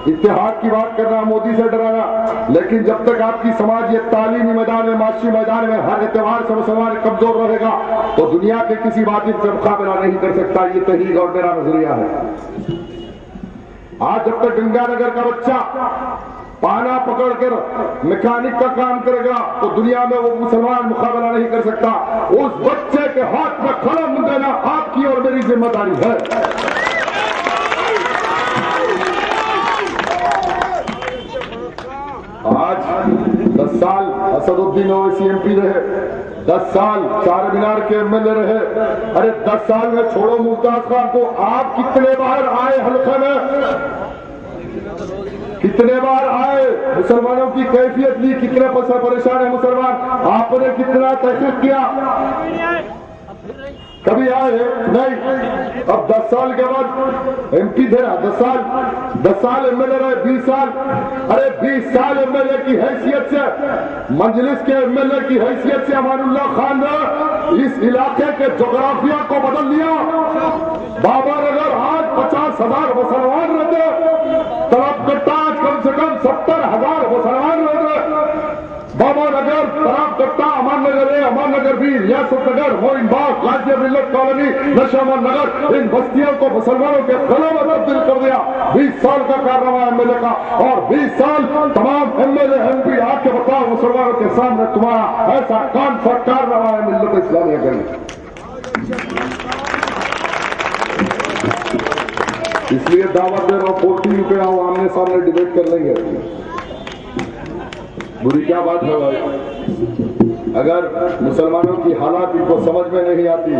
इत्तेहाद की बात करना, मोदी से डराना, लेकिन जब तक आपकी समाजी तालीमी मैदान में, माशी मैदान में हर एतबार से मुसलमान कमजोर रहेगा तो दुनिया के किसी बातिल से मुकाबला नहीं कर सकता। ये तहरीक और मेरा नजरिया है। आज जब तक गंगानगर का बच्चा पाना पकड़कर मैकेनिक का काम करेगा तो दुनिया में वो मुसलमान मुकाबला नहीं कर सकता। उस बच्चे के हाथ में कलम देना आपकी और मेरी जिम्मेदारी है। आज 10 साल असदुद्दीन ओवैसी एमपी रहे, 10 साल चार मीनार के एमएलए रहे। अरे 10 साल में छोड़ो मुमताज खान को, आप कितने बार आए हल्के में, कितने बार आए, मुसलमानों की कैफियत ली, कितने परेशान है मुसलमान, आपने कितना तहकीक किया, कभी आए नहीं। अब 10 साल के बाद एमपी थे, 10 साल एमएलए रहे, 20 साल। अरे 20 साल एमएलए की हैसियत से, मजलिस के एमएलए की हैसियत से अमानुल्लाह खान ने इस इलाके के जोग्राफिया को बदल दिया। बाबा नगर आज 50,000 मुसलमान रहते, तलबकट्टा कम से कम 70,000 मुसलमान रहते। बाबा नगर, तराबकट्टा, अमान नगर भी, रियासत नगर, मोइनबाग, गाजिया मिल्लत कॉलोनी, नशामन नगर, इन बस्तियों को मुसलमानों के गलों में तब्दील कर दिया। 20 साल का कारनामा एमएलए का, और 20 साल तमाम एमएलए एमपी आके बताओ मुसलमानों के सामने तुम्हारा ऐसा कौन सा कारनामा है मिल्लत इस्लामिया का। इसलिए दावत दे रहा हूं, 40 पे आओ, आमने सामने डिबेट कर लेंगे। बुरी क्या बात है भाई, अगर मुसलमानों की हालात इनको समझ में नहीं आती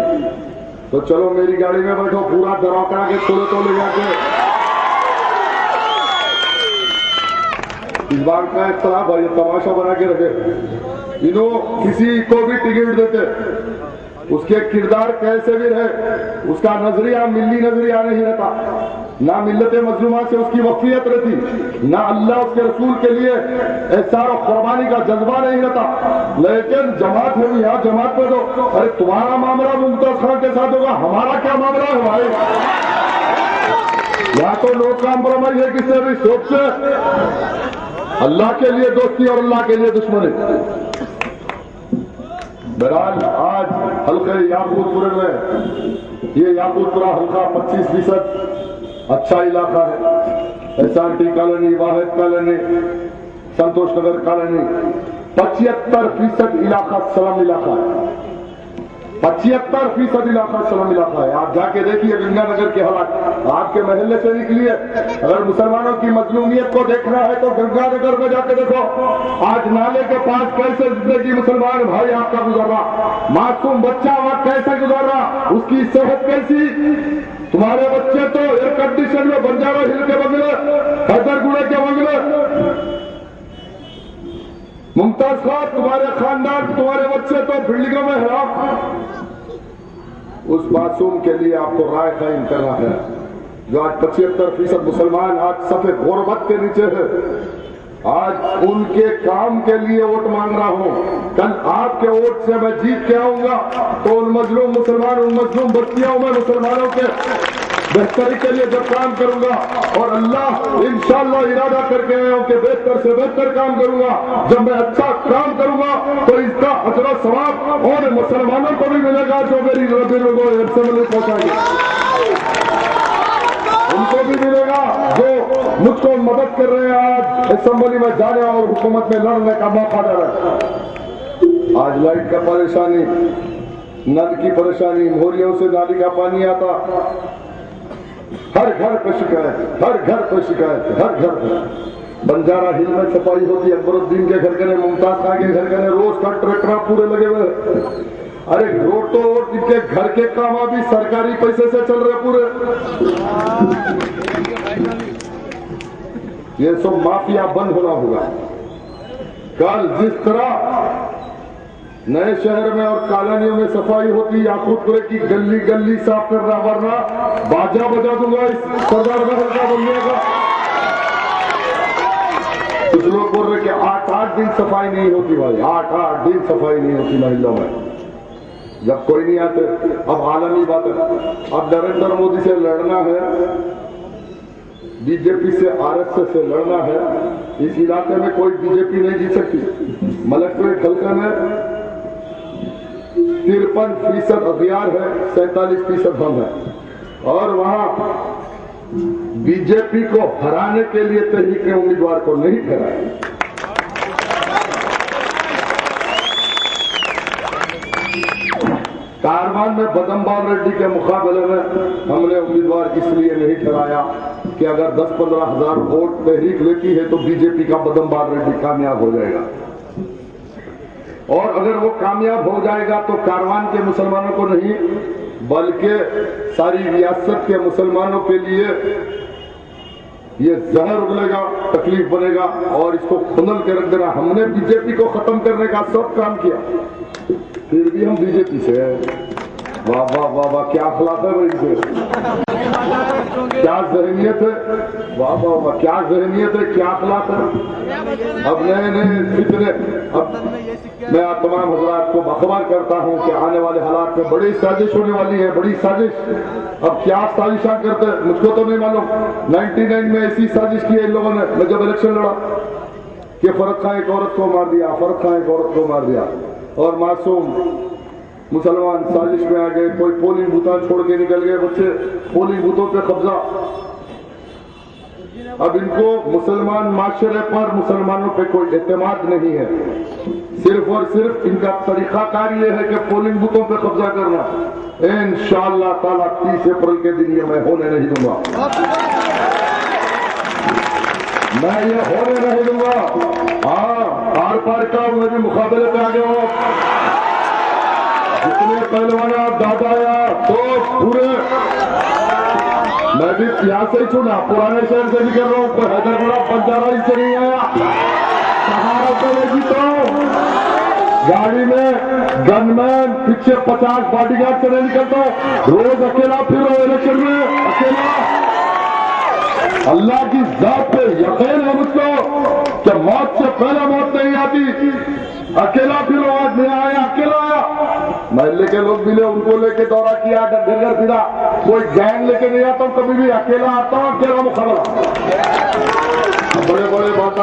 तो चलो मेरी गाड़ी में बैठो, पूरा दराव करा के तो ले जाके इस बार का एक तरह भाई तमाशा बना के रखे। इन्हों किसी को भी टिकट देते, उसके किरदार कैसे भी रहे, उसका नजरिया मिल्ली नजरिया नहीं रहता, ना मिल्लत मजलूमा से उसकी वफ़ियत रहती, ना अल्लाह उसके रसूल के लिए एहसान और कुर्बानी का जज्बा नहीं रहता। लेकिन जमात है भी, यहाँ जमात में तो अरे तुम्हारा मामला मुमताज खान के साथ होगा, हमारा क्या मामला है भाई। या तो नो कॉम्प्रोमाइज है किसी भी सोच से, अल्लाह के लिए दोस्ती और अल्लाह के लिए दुश्मनी। बहरहाल आज हल्के याकूतपुर में, ये याकूतपुरा हल्का 25% अच्छा इलाका है। एहसान टी कॉलोनी, वाहिद कॉलोनी, संतोष नगर कॉलोनी, 75% इलाका सलाम इलाका है। 75% इलाका स्लम इलाका है। आप जाके देखिए गंगानगर के हालात, आपके महल्ले से निकलिए। अगर मुसलमानों की मजलूमियत को देखना है तो गंगानगर में जाके देखो, आज नाले के पास कैसे जिंदगी मुसलमान भाई आपका गुजर रहा, मासूम बच्चा वहां कैसे गुजर रहा, उसकी सेहत कैसी। तुम्हारे बच्चे तो एयर कंडीशन में बंजारा हिल के बगले, हैदरगुड़े के बगले, मुमताज खान तुम्हारे खानदान, तुम्हारे बच्चे तो बिल्डिंगों में है। उस मासूम के लिए आपको राय कायम करना है। जो आज 75% मुसलमान आज सफेद गुर्बत के नीचे है, आज उनके काम के लिए वोट मांग रहा हूं। कल आपके वोट से मैं जीत के आऊंगा तो उन मजलूम मुसलमान, उन मजलूम बच्चियों में मुसलमानों के बेहतरी के लिए जब काम करूंगा और अल्लाह इंशाअल्लाह इरादा करके आया हूं कि बेहतर से बेहतर काम करूंगा। जब मैं अच्छा काम करूंगा तो इसका अजर सवाब और मुसलमानों को भी मिलेगा जो मेरी असेंबली पहुंचाएंगे, उनको भी मिलेगा जो मुझको मदद कर रहे हैं आज असेंबली में जाने और हुकूमत में लड़ने का मौका दे रहे हैं। आज लाइट का परेशानी, नल की परेशानी, मोरियों से नाली का पानी आता, हर घर पर शिकायत, हर घर पर शिकायत, हर घर पर। बंजारा हिल में सफाई होती, अकबरुद्दीन के घर करे, मुमताज खान के घर करे, रोज का ट्रैक्टर पूरे लगे हुए। अरे रोड तो रोड, जिनके घर के काम अभी सरकारी पैसे से चल रहे पूरे। ये सब माफिया बंद होना होगा। कल जिस तरह नए शहर में और कॉलोनियों में सफाई होती, याकूतपुरे की गली गली साफ करना, वरना बाजा बजा दूंगा इस सरदार महल का बनने का। कुछ लोग बोल रहे कि 8-8 दिन सफाई नहीं होती भाई, 8-8 दिन सफाई नहीं होती महलों में, जब कोई नहीं आते। अब आलमी बात है, अब नरेंद्र मोदी से लड़ना है, बीजेपी से आरएसएस से लड़ना है। इस इलाके में कोई बीजेपी नहीं जीत सकती। मलकपेट हल्का में 53% अखियार है, 47% हम है, और वहां बीजेपी को हराने के लिए तहरीक ने उम्मीदवार को नहीं ठहराया। कारवान में बदमबाल रेड्डी के मुकाबले में हमने उम्मीदवार इसलिए नहीं ठहराया कि अगर 10-15 हजार वोट तहरीक लेती है तो बीजेपी का बदमबाल रेड्डी कामयाब हो जाएगा, और अगर वो कामयाब हो जाएगा तो कारवान के मुसलमानों को नहीं बल्कि सारी रियासत के मुसलमानों के लिए ये जहर उगलेगा, तकलीफ बनेगा, और इसको खुनल के रख देना। हमने बीजेपी को खत्म करने का सब काम किया, फिर भी हम बीजेपी से हैं। वाह वाह वाह वाह, क्या अखलाक है भाई से, क्या जहनियत है, वाह वाह वाह, क्या जहनियत है, क्या अखलाक है। अब नए नए फितने, अब मैं आप तमाम हजरात को बखबर करता हूं कि आने वाले हालात में बड़ी साजिश होने वाली है, बड़ी साजिश। अब क्या साजिशा करते हैं मुझको तो नहीं मालूम। 99 में ऐसी साजिश की है इन लोगों ने, मैं जब इलेक्शन लड़ा कि फर्क खां एक औरत को मार दिया, फर्क खां एक औरत को मार दिया, और मासूम मुसलमान साजिश में आ गए। कोई पोलिंग बूथा छोड़ के निकल गए बच्चे, पोलिंग बूथों पे कब्जा। अब इनको मुसलमान माशरे पर, मुसलमानों पे कोई एतमाद नहीं है, सिर्फ और सिर्फ इनका तरीकाकार ये है कि पोलिंग बूथों पे कब्जा करना। इंशाअल्लाह ताला 30 अप्रैल के दिन ये मैं होने नहीं दूंगा, मैं ये होने नहीं दूंगा। हाँ, आर पार का मैं भी मुकाबले पे आ गया हूं। जितने पहलवान दादा या तो पूरे, मैं भी यहां से ही चुना, पुराने शहर से भी कर रहा हूं, पर हैदरगुड़ा बंजारा से नहीं आया। सहारा से नहीं जीता हूं, गाड़ी में गनमैन पीछे 50 बॉडीगार्ड से नहीं निकलता हूं, रोज अकेला फिर रहा हूं इलेक्शन में, अकेला। अल्लाह की जात पे यकीन है मुझको कि मौत से पहले मौत नहीं आती। अकेला फिर आज नहीं आया, अकेला आया, महल्ले के लोग मिले, उनको लेके दौरा किया, घर घर फिरा, कोई गैंग लेके नहीं आता हूं, कभी भी अकेला आता हूं, अकेला मुकाबला। बड़े बड़े बात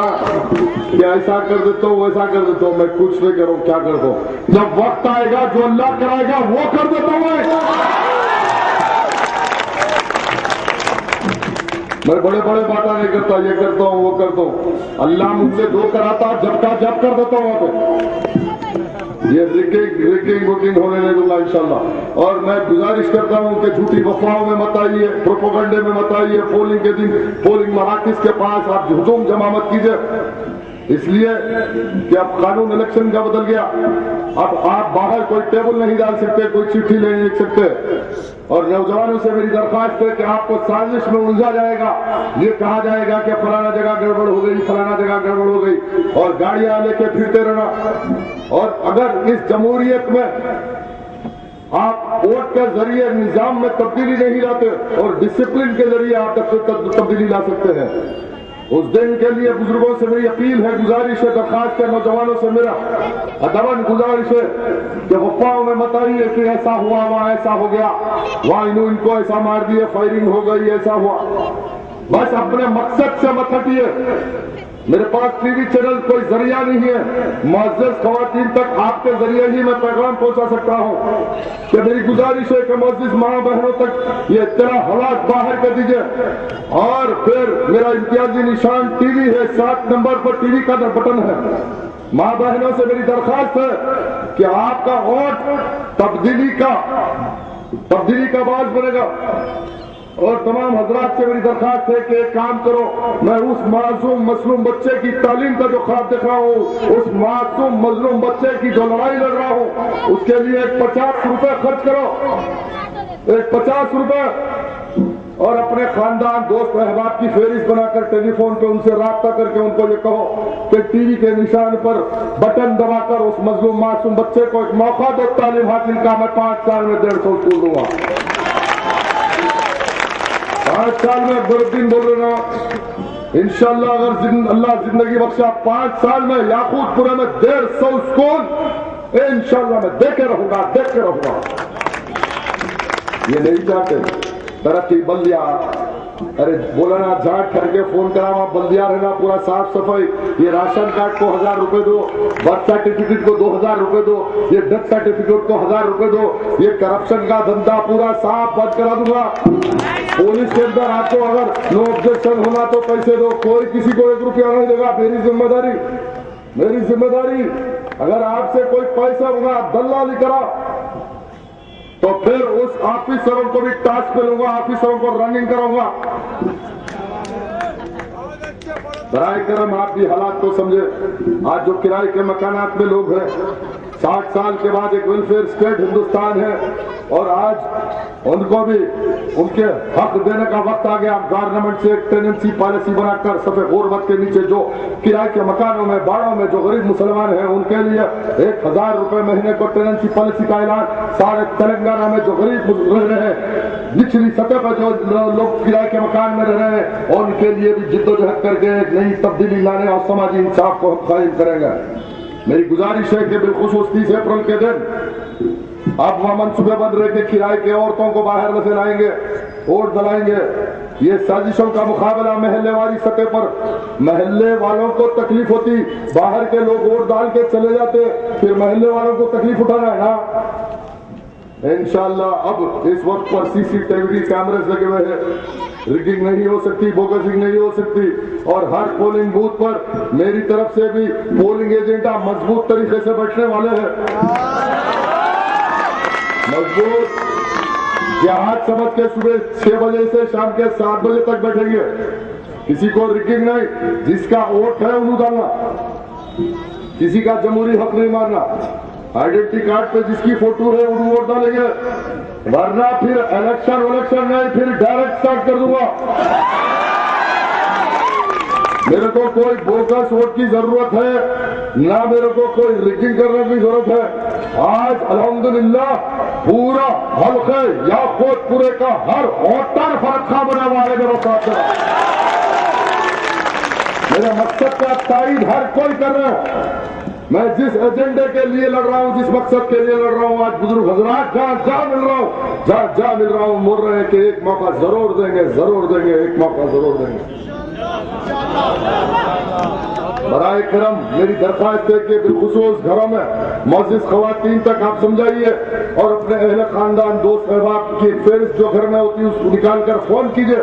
क्या ऐसा कर देता हूं, वैसा कर देता हूं, मैं कुछ नहीं करूं, क्या कर दो। जब वक्त आएगा जो अल्लाह कराएगा वो कर देता हूं मैं बड़े बड़े बातें नहीं करता, ये करता हूँ वो करता हूँ। अल्लाह मुझसे दो कराता, जब का जब कर देता हूँ वहां पे। ये रिगिंग वुकिंग होने नहीं दूंगा इंशाल्लाह। और मैं गुजारिश करता हूं कि झूठी अफवाहों में मत आइए, प्रोपोगंडे में मत आइए। पोलिंग के दिन पोलिंग मराकज के पास आप हुजूम जमा मत कीजिए, इसलिए कि अब कानून इलेक्शन का बदल गया। अब आप बाहर कोई टेबल नहीं डाल सकते, कोई चिट्ठी नहीं लिख सकते। और नौजवानों से मेरी दरख्वास्त है कि आपको साजिश में उलझा जाएगा, ये कहा जाएगा कि फलाना जगह गड़बड़ हो गई, फलाना जगह गड़बड़ हो गई, और गाड़ियां लेके फिरते रहना। और अगर इस जमहूरियत में आप वोट के जरिए निजाम में तब्दीली नहीं लाते और डिसिप्लिन के जरिए आप तब्दीली ला सकते हैं, उस दिन के लिए बुजुर्गों से मेरी अपील है, गुजारिश है, दरखास्त है, नौजवानों से मेरा अदबन गुजारिश है कि अफवाहों में मत आइए कि ऐसा हुआ, वहां ऐसा हो गया, वहां इनको ऐसा मार दिए, फायरिंग हो गई, ऐसा हुआ। बस अपने मकसद से मत हटिए। मेरे पास टीवी चैनल कोई जरिया नहीं है, मुअज़्ज़ज़ ख़वातीन तक आपके जरिए ही मैं पैगाम पहुंचा सकता हूं कि मेरी गुजारिश है कि मुअज़्ज़ज़ माँ बहनों तक ये इतना हालात बाहर कर दीजिए। और फिर मेरा इम्तियाजी निशान टीवी है, 7 नंबर पर टीवी का बटन है। माँ बहनों से मेरी दरखास्त है कि आपका वोट तब्दीली का बाज बनेगा। और तमाम हजरात से मेरी दरखास्त है कि एक काम करो, मैं उस मासूम मजलूम बच्चे की तालीम का जो ख्वाब देख रहा हूँ, उस मासूम मजलूम बच्चे की जो लड़ाई लड़ रहा हूँ, उसके लिए 50 रुपए खर्च करो, एक 50 रुपए, और अपने खानदान दोस्त अहबाब की फेरिस्त बनाकर टेलीफोन पे उनसे राब्ता करके उनको ये कहो कि टीवी के निशान पर बटन दबाकर उस मजलूम मासूम बच्चे को एक मौका दो तालीम हासिल का। मैं 5 साल में 150 स्कूल दूंगा। 5 साल में बरुद्दीन बोल रहे ना, इंशाल्लाह अगर अल्लाह जिंदगी बख्शा 5 साल में याकूतपुरा में 150 स्कूल इंशाल्लाह मैं देखे रहूंगा। ये नहीं चाहते तरक्की बल्दिया, अरे बोला ना झाट करके फोन करा, वहां बल्दिया रहना, पूरा साफ सफाई, ये राशन कार्ड को 1000 रुपए दो, बर्थ सर्टिफिकेट को 2000 रुपए दो, ये डेथ सर्टिफिकेट को 1000 रुपए दो, ये करप्शन का धंधा पूरा साफ बंद करा दूंगा। पुलिस के अंदर आपको अगर नो ऑब्जेक्शन होना तो पैसे दो, कोई किसी को 1 रुपया नहीं देगा। मेरी जिम्मेदारी, अगर आपसे कोई पैसा होगा दल्लाली करा तो फिर उस ऑफिसरों को भी टास्क मिलूंगा, ऑफिसरों को रनिंग कराऊंगा। बराए करम आप भी हालात को समझे। आज जो किराए के मकानात में लोग हैं, 60 साल के बाद एक वेलफेयर स्टेट हिंदुस्तान है, और आज उनको भी उनके हक देने का वक्त आ गया। गवर्नमेंट से एक टेनेंसी पॉलिसी बनाकर सफेद गुर्बत के नीचे जो किराए के मकानों में, बाड़ों में जो गरीब मुसलमान हैं उनके लिए 1000 रुपए महीने को टेनेंसी पॉलिसी का ऐलान। सारे तेलंगाना में जो गरीब रह रहे हैं, निचली सतह पर जो लोग किराए के मकान में रह रहे हैं, और उनके लिए भी जिद्दोजहद करके एक नई तब्दीली लाने और समाजी इंसाफ को हम कायम करेंगे। मेरी गुजारिश है कि बिलखुसूस 30 अप्रैल के दिन अब वह मनसूबे बन रहे कि किराए के औरतों को बाहर में से लाएंगे, वोट दलाएंगे। ये साजिशों का मुकाबला महल्लेवारी सतह पर, महल्ले वालों को तकलीफ होती, बाहर के लोग वोट डाल के चले जाते, फिर महल्ले वालों को तकलीफ उठाना है ना। इंशाल्लाह अब इस वक्त पर CCTV कैमरे लगे हुए हैं, रिगिंग नहीं हो सकती, बोगसिंग नहीं हो सकती, और हर पोलिंग बूथ पर मेरी तरफ से भी पोलिंग एजेंट मजबूत तरीके से बैठने वाले हैं। मजबूत जहाज समझ के सुबह 6 बजे से शाम के 7 बजे तक बैठेंगे। किसी को रिगिंग नहीं, जिसका वोट है उन्हें डालना, किसी का जमहूरी हक नहीं मारना। आइडेंटिटी कार्ड पे जिसकी फोटो है उन्हें वोट डालेंगे, वरना फिर इलेक्शन नहीं, फिर डायरेक्ट स्टार्ट कर दूंगा। मेरे को कोई बोगस वोट की जरूरत है ना, मेरे को कोई रिगिंग करने की जरूरत है। आज अल्हम्दुलिल्लाह पूरा हल्के याकूतपुरे का हर वोटर फरखा बना हुआ है मेरे साथ। मेरे मकसद का तारीफ हर कोई कर रहा है। मैं जिस एजेंडे के लिए लड़ रहा हूँ, जिस मकसद के लिए लड़ रहा हूँ, आज बुजुर्ग हजरात जहाँ मिल रहा हूँ बोल रहे हैं कि एक मौका जरूर देंगे, एक मौका जरूर देंगे। बराए करम मेरी दरख्वास्त है कि बिलखुसूस घरों में मुअज़्ज़िज़ ख़वातीन तक आप समझाइए, और अपने अहले खानदान दोस्त अहबाब की फेरिस्त जो घर में होती है उसको निकाल कर फोन कीजिए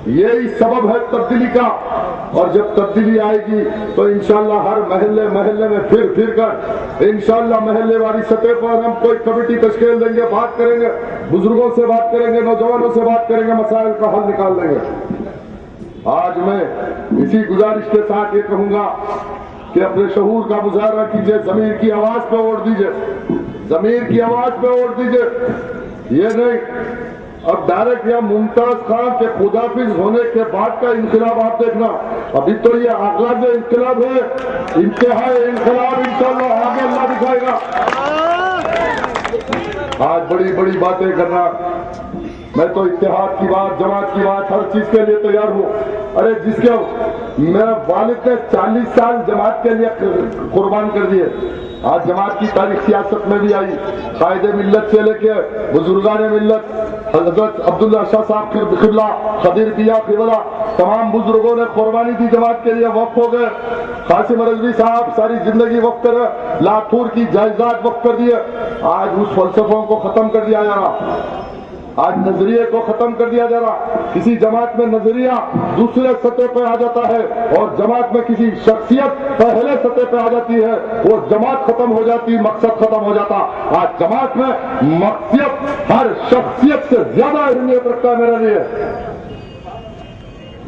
यही सबब है तब्दीली का। और जब तब्दीली आएगी तो इंशाल्लाह हर महल्ले महल्ले में फिर कर इंशाल्लाह महल्ले वाली सतह पर हम कोई कमेटी तश्कील देंगे, बात करेंगे, बुजुर्गों से बात करेंगे, नौजवानों से बात करेंगे, मसाइल का हल निकाल देंगे। आज मैं इसी गुजारिश के साथ ये कहूंगा कि अपने शऊर का मुजाहरा कीजिए, ज़मीर की आवाज पे वोट दीजिए, ज़मीर की आवाज पे वोट दीजिए। ये नहीं अब डायरेक्ट या मुमताज खान के खुदाफिज होने के बाद का इंकलाब आप देखना। अभी तो ये आगलाज इंकलाब है, इंतहाई इंकलाब इंशाल्लाह आगे अल्लाह दिखाएगा। आज बड़ी बड़ी बातें करना, मैं तो इत्तेहाद की बात, जमात की बात, हर चीज के लिए तैयार हूँ। अरे जिसके मेरा वालिद ने 40 साल जमात के लिए कुर्बान कर दिए। आज जमात की तारीख सियासत में भी आई, कायदे मिल्लत से लेके बुजुर्गान मिल्लत, हजरत अब्दुल्ला शाह साहब खिबला, खदीर पिया खिबला, तमाम बुजुर्गों ने कुर्बानी दी, जमात के लिए वक्फ हो गए। कासिम रजवी साहब सारी जिंदगी वक्फ कर, लाथूर की जायदाद वक्फ कर दिए। आज उस फलसफों को खत्म कर दिया जा रहा, आज नजरिए को खत्म कर दिया जा रहा। किसी जमात में नजरिया दूसरे सतह पर आ जाता है और जमात में किसी शख्सियत पहले सतह पर आ जाती है, वो जमात खत्म हो जाती, मकसद खत्म हो जाता। आज जमात में मकसद हर शख्सियत से ज्यादा अहमियत रखता है। मेरे लिए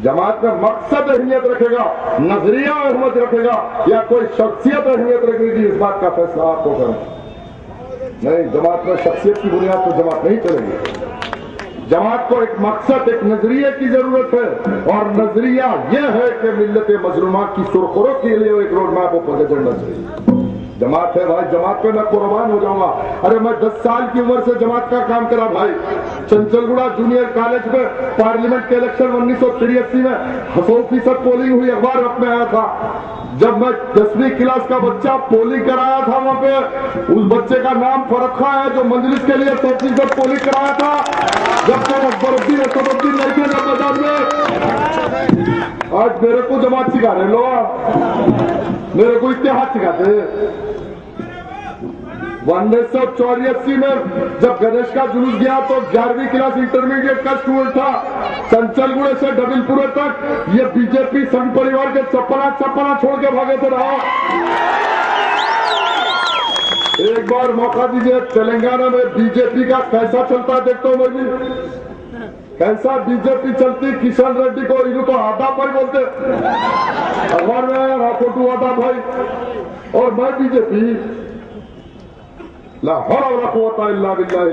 जमात में मकसद अहमियत रखेगा, नजरिया अहमियत रखेगा या कोई शख्सियत अहमियत रखेगी, इस बात का फैसला आपको करना। नहीं, जमात में शख्सियत की बुनियाद पर जमात नहीं चलेगी। जमात को एक मकसद, एक नजरिए की जरूरत है और नजरिया यह है कि मिल्लत मजलूमा की सुरखुरों के लिए एक रोड मैप ऊपर चढ़ना चाहिए। जमात है भाई, जमात पे मैं कुर्बान हो जाऊंगा। अरे मैं 10 साल की उम्र से जमात का काम करा भाई। चंचलगुड़ा जूनियर कॉलेज में पार्लियामेंट के इलेक्शन 1983 में 100% पोलिंग हुई, अखबार में आया था। जब मैं 10वीं क्लास का बच्चा पोलिंग कराया था, वहां पे उस बच्चे का नाम फरखा है जो मंजलिस के लिए 100% पोलिंग कराया था। जब तक अकबरुद्दीन असदुद्दीन नहीं थे मैदान में। आज मेरे को जमात सिखा रहे लोग, मेरे को इतिहास सिखाते। 1984 में जब गणेश का जुलूस गया तो 11वीं क्लास इंटरमीडिएट का स्टूडेंट था। चंचलगुड़े से डबिलपुरे तक ये बीजेपी संघ परिवार के चप्पला छोड़ के भागे थे रहा। एक बार मौका दीजिए, तेलंगाना में बीजेपी का कैसा चलता देखता हूं मैं भी, कैसा बीजेपी चलती। किशन रेड्डी को इनको तो आधा भाई बोलते, अखबार में आया फोटो आधा भाई, और मैं बीजेपी लाहौर रखोता इल्ला बिल्लाह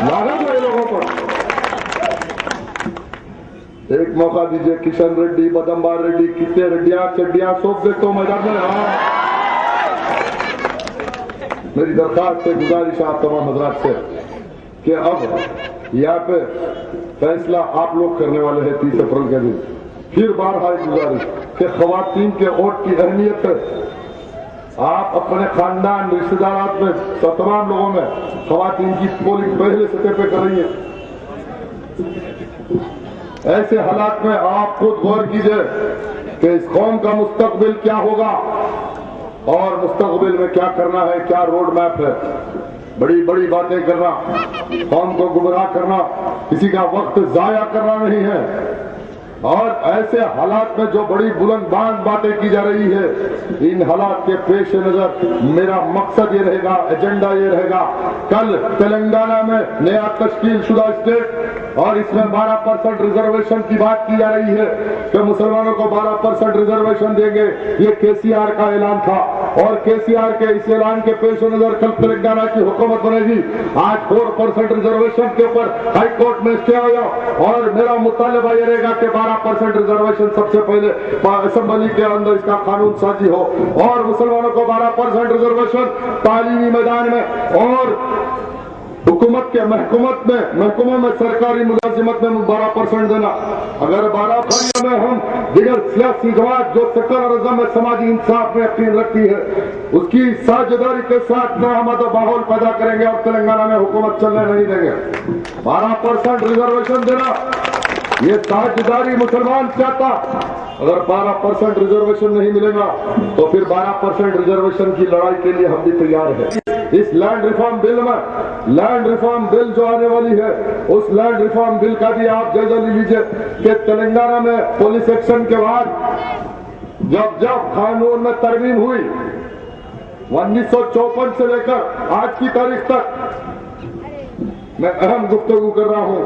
लागत है लोगों पर। एक मौका दीजिए, किशन रेड्डी, बदम्बार रेड्डी, कितने रेड्डिया चड्डिया सब देखता हूं मैदान में। मेरी दरखास्त से गुजारिश आप तमाम हजरात से कि अब यहाँ पे फैसला आप लोग करने वाले हैं 30 अप्रैल के दिन। फिर बार हाई गुजारिश कि खवातीन के वोट की अहमियत है। आप अपने खानदान रिश्तेदार में तमाम लोगों में खवातीन की पोलिंग पहले सतह पे कर रही है। ऐसे हालात में आप खुद गौर कीजिए कि इस कौम का मुस्तकबिल क्या होगा और मुस्तकबिल में क्या करना है, क्या रोड मैप है। बड़ी बड़ी बातें करना, कौम को गुमराह करना, किसी का वक्त जाया करना नहीं है। और ऐसे हालात में जो बड़ी बुलंद बातें की जा रही है, इन हालात के पेश नजर मेरा मकसद ये रहेगा, एजेंडा ये रहेगा, कल तेलंगाना में नया तश्कील शुदा स्टेट और इसमें 12% रिजर्वेशन की बात की जा रही है कि मुसलमानों को 12% रिजर्वेशन देंगे। ये केसीआर का ऐलान था और केसीआर के इस ऐलान के पेश नजर कल तेलंगाना की हुकूमत बनेगी। आज 4% रिजर्वेशन के ऊपर हाईकोर्ट में स्टे आया और मेरा मुतालबा ये रहेगा कि 12% रिजर्वेशन सबसे पहले असेंबली के अंदर इसका कानून साजी हो और मुसलमानों को 12% रिजर्वेशन तालीमी मैदान में और हुकूमत के महकमों में सरकारी मुलाजिमत में 12% देना। अगर 12% में हम दिगर सियासी जमात जो सेक्युलरिज्म में समाजी इंसाफ में यकीन रखती है उसकी साझेदारी के साथ नहमद माहौल पैदा करेंगे और तेलंगाना में हुकूमत चलने नहीं देंगे। 12% रिजर्वेशन देना ये साझेदारी मुसलमान चाहता। अगर 12% रिजर्वेशन नहीं मिलेगा तो फिर 12% रिजर्वेशन की लड़ाई के लिए हम भी तैयार हैं। इस लैंड रिफॉर्म बिल में लैंड रिफॉर्म बिल जो आने वाली है, उस लैंड रिफॉर्म बिल का भी आप जायजा ले लीजिए कि तेलंगाना में पुलिस एक्शन के बाद जब जब कानून में तरमीम हुई 1954 से लेकर आज की तारीख तक, मैं अहम गुफ्तगू कर रहा हूं,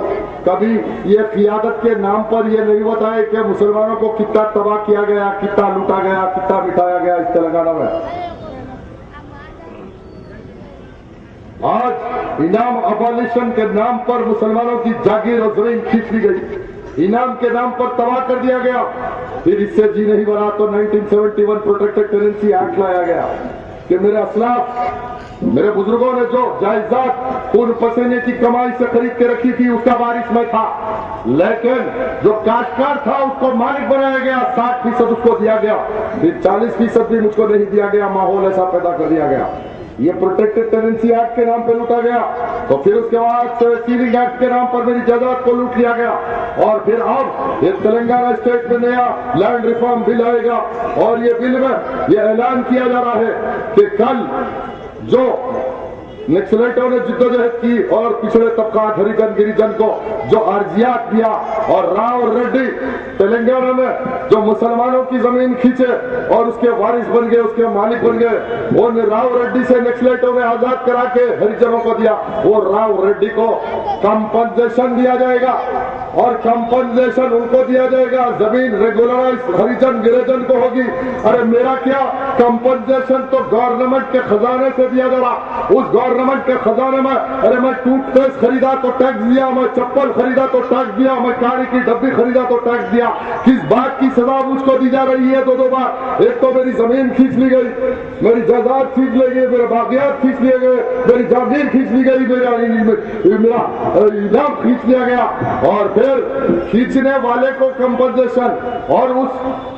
कभी ये क़ियादत के नाम पर ये नहीं बताए कि मुसलमानों को कितना तबाह किया गया, कितना लूटा गया, कितना मिटाया गया इस तेलंगाना में। आज इनाम अबॉलिशन के नाम पर मुसलमानों की जागीर और जमीन खींच ली गई, इनाम के नाम पर तबाह कर दिया गया। फिर इससे जी नहीं बना तो 1971 प्रोटेक्टेड टेनेंसी एक्ट लाया गया कि मेरे असलाफ, मेरे बुजुर्गों ने जो जायदाद खून पसीने की कमाई से खरीद के रखी थी उसका वारिस मैं था, लेकिन जो काश्तकार था उसको मालिक बनाया गया, 60% उसको दिया गया, फिर 40% भी मुझको नहीं दिया गया। माहौल ऐसा पैदा कर दिया गया, ये प्रोटेक्टेड टेनेंसी एक्ट के नाम पे लूटा गया। तो फिर उसके बाद सीलिंग एक्ट के नाम पर मेरी जायदाद को लूट लिया गया। और फिर अब ये तेलंगाना स्टेट में नया लैंड रिफॉर्म बिल आएगा और ये बिल में ये ऐलान किया जा रहा है कि कल जो नक्सलेटों ने जिद्दोजहद की और पिछड़े तबकात हरिजन गिरिजन को जो अर्जियात दिया और राव रेड्डी तेलंगाना में जो मुसलमानों की जमीन खींचे और उसके वारिस बन गए, उसके मालिक बन गए, वो राव रेड्डी से नक्सलेटों ने आजाद करा के हरिजनों को दिया। वो राव रेड्डी को कंपनसेशन दिया जाएगा और कंपनसेशन उनको दिया जाएगा, जमीन रेगुलराइज हरिजन गिरिजन को होगी। अरे मेरा क्या कंपनसेशन तो गवर्नमेंट के खजाने से दिया जा रहा, उस गवर्नमेंट के खजाने में अरे मैं टूथपेस्ट खरीदा तो टैक्स दिया, मैं चप्पल खरीदा तो टैक्स दिया, मैं गाड़ी की डब्बी खरीदा तो टैक्स दिया। किस बात की सजा मुझको दी जा रही है? दो बार, एक तो मेरी जमीन खींच ली गई, मेरी जायदाद खींच ली गई, मेरे बागियात खींच लिए गए, मेरी जागीर खींच ली गई, मेरा इनाम खींच लिया गया और फिर खींचने वाले को कंपनसेशन और उस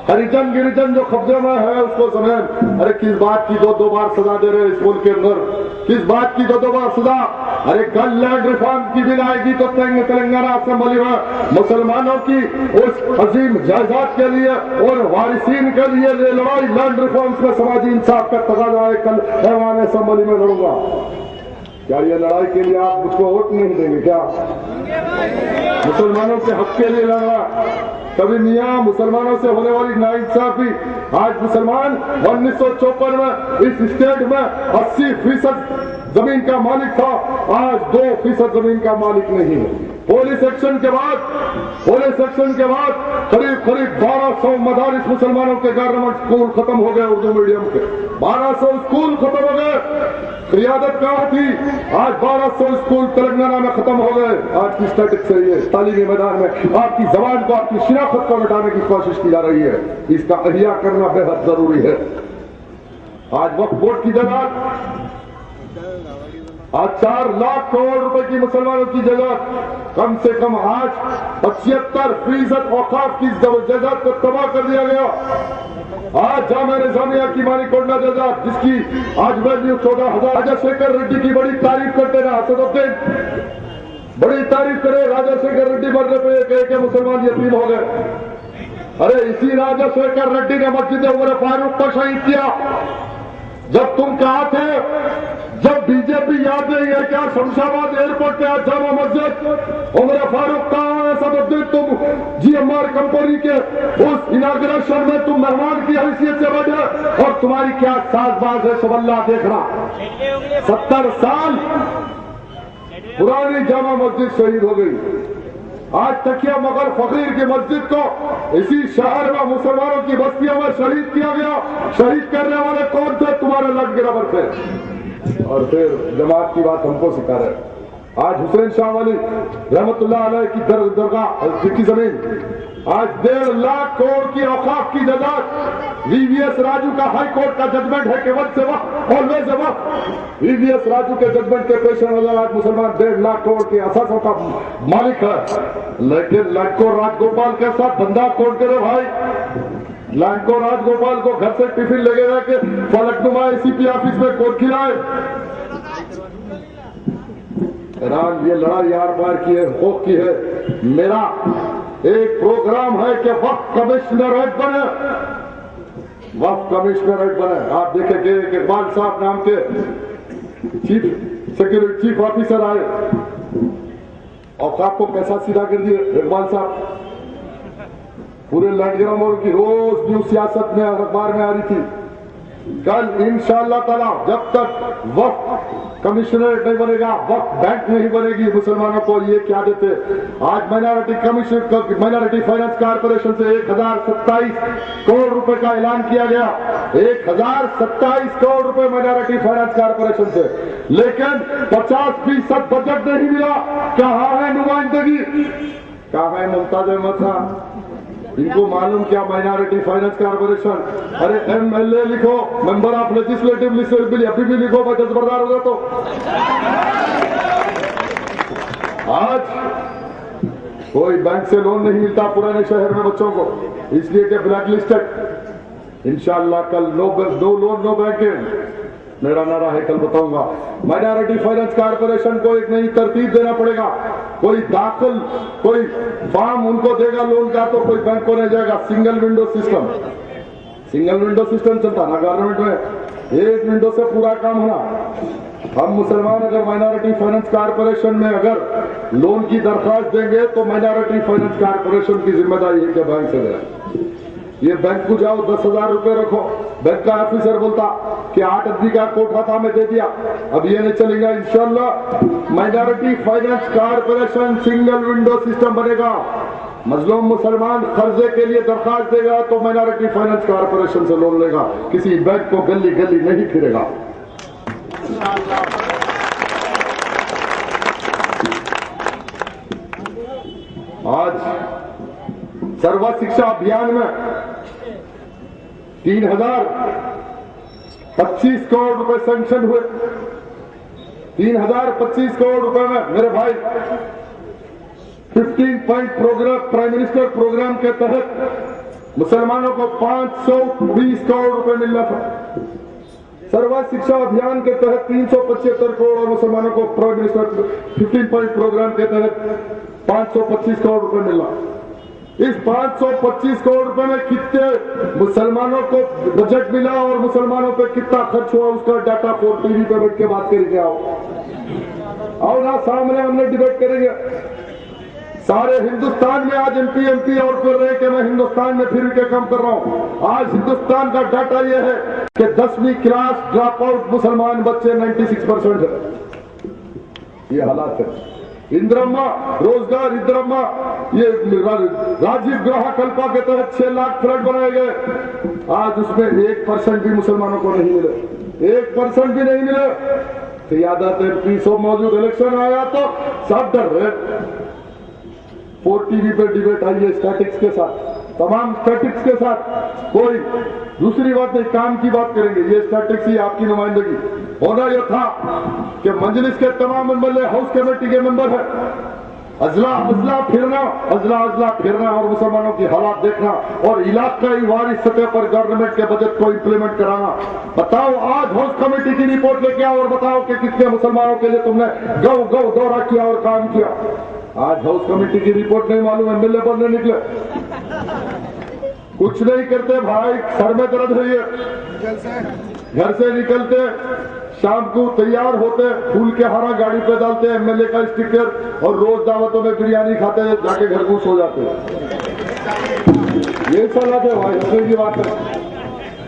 हरिजन गिरिजन जो कब्जे में है उसको जमीन। अरे किस बात की दो बार सजा दे रहे इस मुल्क के अंदर? किस बात की दो बार सजा? अरे कल लैंड रिफॉर्म की बिल आएगी तो तेलंगाना असेंबली में मुसलमानों की उस अजीम जायदाद के लिए और वारिसीन के लिए लड़ाई लैंड रिफॉर्म्स में समाजी इंसाफ का तकाजा है। कल ऐवान असेंबली में लड़ूंगा। क्या ये लड़ाई के लिए आप मुझको वोट नहीं देंगे क्या? मुसलमानों के हक के लिए लड़ा कभी मियाँ मुसलमानों से होने वाली नाइंसाफी। आज मुसलमान 1954 में इस स्टेट में 80% जमीन का मालिक था, आज 2% जमीन का मालिक नहीं है। पुलिस एक्शन के बाद करीब 1200 मदारिस मुसलमानों के गवर्नमेंट स्कूल खत्म हो गए, उर्दू मीडियम के 1200 स्कूल खत्म हो गए। क़ियादत कहाँ थी? आज 1200 स्कूल तेलंगाना में खत्म हो गए। आज की स्टैटिक्स है ये, तालीमी मैदान में आपकी जबान को, आपकी शिनाख्त को मिटाने की कोशिश की जा रही है। इसका अहिया करना बेहद जरूरी है। आज वक्फ बोर्ड की जगह आज 4 लाख करोड़ रुपए की मुसलमानों की जगह कम से कम आज 75% औकाफ की जायदाद को तबाह कर दिया गया। आज जामिया निजामिया की मानिकोंडा जायदाद जिसकी आज वैल्यू 14,000, राजाशेखर रेड्डी की बड़ी तारीफ करते ना असदुद्दीन, बड़ी तारीफ करे राजाशेखर रेड्डी मरने पे एक मुसलमान यतीम हो गए। अरे इसी राजाशेखर रेड्डी ने मस्जिद उमर फारूक को शहीद किया। जब तुम कहा थे, जब बीजेपी याद नहीं है क्या शमशाबाद एयरपोर्ट पे आज जामा मस्जिद उमर फारूक का असदुद्दीन, तुम GMR कंपनी के उस इनाग्रेशन में तुम मेहमान की हैसियत से बैठे और तुम्हारी क्या साजबाज है सबल्ला देखना। 70 साल पुरानी जामा मस्जिद शहीद हो गई। आज तकिया मगर फकीर की मस्जिद को इसी शहर में मुसलमानों की बस्तियों में शहीद किया गया। शहीद करने वाले कौन थे? तुम्हारे लट गिरावर थे। और फिर जमात की बात हमको सिखा रहे। आज हुसैन शाह वाली रहमतुल्लाह अलैह की दरगाह की जमीन आज 1.5 लाख करोड़ की औकाफ की जायदाद। VVS राजू का हाई कोर्ट का जजमेंट है कि वक्त से वक्त ऑलवेज वक्त। VVS राजू के जजमेंट के पेश नजर आज मुसलमान 1.5 लाख करोड़ के असासों का मालिक है। लेकिन लड़को राजगोपाल के साथ धंधा कौन करे भाई? लड़को राजगोपाल को घर से टिफिन लगे रह के फलकनुमा ACP ऑफिस में कौन खिलाए? ये लड़ाई यार बार की है, हुकूक की है। मेरा एक प्रोग्राम है कि वक्फ कमिश्नरेट बने, वक्फ कमिश्नरेट बने। आप देखेंगे कि इकबाल साहब नाम के चीफ सिक्योरिटी चीफ ऑफिसर आए, औकात को पैसा सीधा कर दिए इकबाल साहब। पूरे लैंडग्रामों की रोज न्यूज सियासत में अखबार में आ रही थी। कल इंशाअल्लाह ताला जब तक वक्फ कमिश्नरेट नहीं बनेगा, वक्फ बैंक नहीं बनेगी, मुसलमानों को ये क्या देते। आज माइनॉरिटी फाइनेंस कॉर्पोरेशन से 1027 करोड़ रुपए का ऐलान किया गया। 1027 करोड़ रुपए माइनॉरिटी फाइनेंस कॉर्पोरेशन से, लेकिन 50% बजट नहीं मिला। कहाँ है नुमाइंदगी, कहाँ है मुमताज अहमद खान? इनको मालूम क्या माइनॉरिटी फाइनेंस कॉर्पोरेशन? अरे MLA लिखो, मेंबर ऑफ लेजिस्लेटिव असेंबली, अभी भी लिखो, मैं जज्बरदार होगा तो। आज कोई बैंक से लोन नहीं मिलता पुराने शहर में बच्चों को, इसलिए कि ब्लैक लिस्टेड। इंशाअल्लाह कल नो लोन नो बैंकिंग मेरा नारा है, कल बताऊंगा। माइनॉरिटी फाइनेंस कॉर्पोरेशन को एक नई तरतीब देना पड़ेगा। कोई फॉर्म उनको देगा लोन का तो कोई बैंक को नहीं जाएगा। सिंगल विंडो सिस्टम चलता ना गवर्नमेंट में, एक विंडो से पूरा काम होना। हम मुसलमान अगर माइनॉरिटी फाइनेंस कॉर्पोरेशन में अगर लोन की दरखास्त देंगे तो माइनॉरिटी फाइनेंस कॉर्पोरेशन की जिम्मेदारी है कि बैंक से दें। ये बैंक को जाओ 10,000 रुपए रखो, बैंक का ऑफिसर बोलता कि 8 आदमी का कोठा था मैं दे दिया, अब ये नहीं चलेगा। इंशाअल्लाह minority finance corporation single window system बनेगा। मजलूम मुसलमान कर्जे के लिए दरखास्त देगा तो माइनॉरिटी फाइनेंस कॉर्पोरेशन से लोन लेगा, किसी बैंक को गली गली नहीं फिरेगा। आज सर्व शिक्षा अभियान में 3025 करोड़ रुपए सैंक्शन हुए। 3025 करोड़ रुपए में मेरे भाई 15 point programme, prime minister programme के तहत मुसलमानों को 520 करोड़ रुपए मिल रहा था। सर्व शिक्षा अभियान के तहत 375 करोड़ और मुसलमानों को प्राइम मिनिस्टर 15 पॉइंट प्रोग्राम के तहत 525 करोड़ रुपए मिला। इस 525 करोड़ रुपए में कितने मुसलमानों को बजट मिला और मुसलमानों पे कितना खर्च हुआ उसका डाटा 4 TV पे बैठ के बात करके आओ ना, सामने हमने डिबेट करेंगे। सारे हिंदुस्तान में आज MP और कर रहे कि मैं हिंदुस्तान में फिर के काम कर रहा हूं। आज हिंदुस्तान का डाटा यह है कि 10वीं क्लास ड्रॉप आउट मुसलमान बच्चे 96% है। ये हालात है। इंदिरम्मा रोजगार, इंदिरम्मा ये राजीव गृह कल्पा के तहत 6 लाख फ्लैट बनाए गए। आज उसमें 1% भी मुसलमानों को नहीं मिले, 1% भी नहीं मिले। तो याद आते MP मौजूद इलेक्शन आया तो सब डर रहे। 4 TV पे डिबेट आई है स्टैटिक्स के साथ, तमाम स्टैटिक्स के साथ। कोई दूसरी बात नहीं, काम की बात करेंगे। ये स्टैटिक्स ही आपकी नुमाइंदगी। होना यह था कि मजलिस के तमाम MLA हाउस कमेटी के मेंबर है। अजला फिरना और मुसलमानों की हालात देखना और इलाकाई वारी सतह पर गवर्नमेंट के बजट को इम्प्लीमेंट कराना। बताओ आज हाउस कमेटी की रिपोर्ट लेके आओ और बताओ कि कितने मुसलमानों के लिए तुमने गौ दौरा किया और काम किया। आज हाउस कमेटी की रिपोर्ट नहीं मालूम, MLA बनने निकले, कुछ नहीं करते भाई। सर में दर्द है। ये घर से निकलते, शाम को तैयार होते, फूल के हारा गाड़ी पे डालते, MLA का स्टिकर और रोज दावतों में बिरयानी खाते, जाके घर घुस हो जाते। ये सलाह है भाई, हंसने की बात है।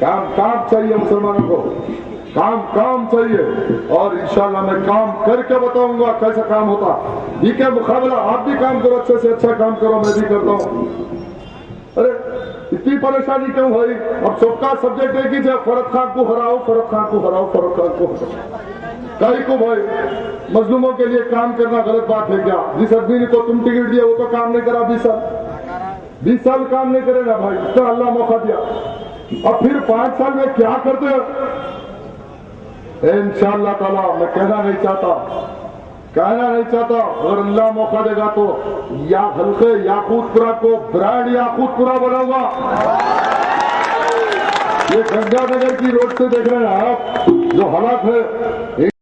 काम चाहिए मुसलमानों को, काम चाहिए। और इंशाल्लाह मैं काम करके बताऊंगा कैसा काम होता। ठीक है, मुकाबला आप भी काम करो, अच्छे से अच्छा काम करो, मैं भी करता हूँ। अरे इतनी परेशानी क्यों भाई? अब सबका सब्जेक्ट एक ही है, फरत खान को हराओ, फरत खान को हराओ, फरत खान को हराओ। कहीं को भाई मजलूमों के लिए काम करना गलत बात है क्या? जिस आदमी को तुम टिकट दिया वो तो काम नहीं करा 20 साल काम नहीं करेगा भाई, इसका अल्लाह मौका दिया। और फिर 5 साल में क्या करते हो? इंशाअल्लाह ताला मैं कहना नहीं चाहता, अगर अल्लाह मौका देगा तो या हल्के याकूतपुरा को ब्रांड याकूतपुरा बनाऊंगा। ये गंगानगर की रोड से देख रहे हैं आप जो हालात है।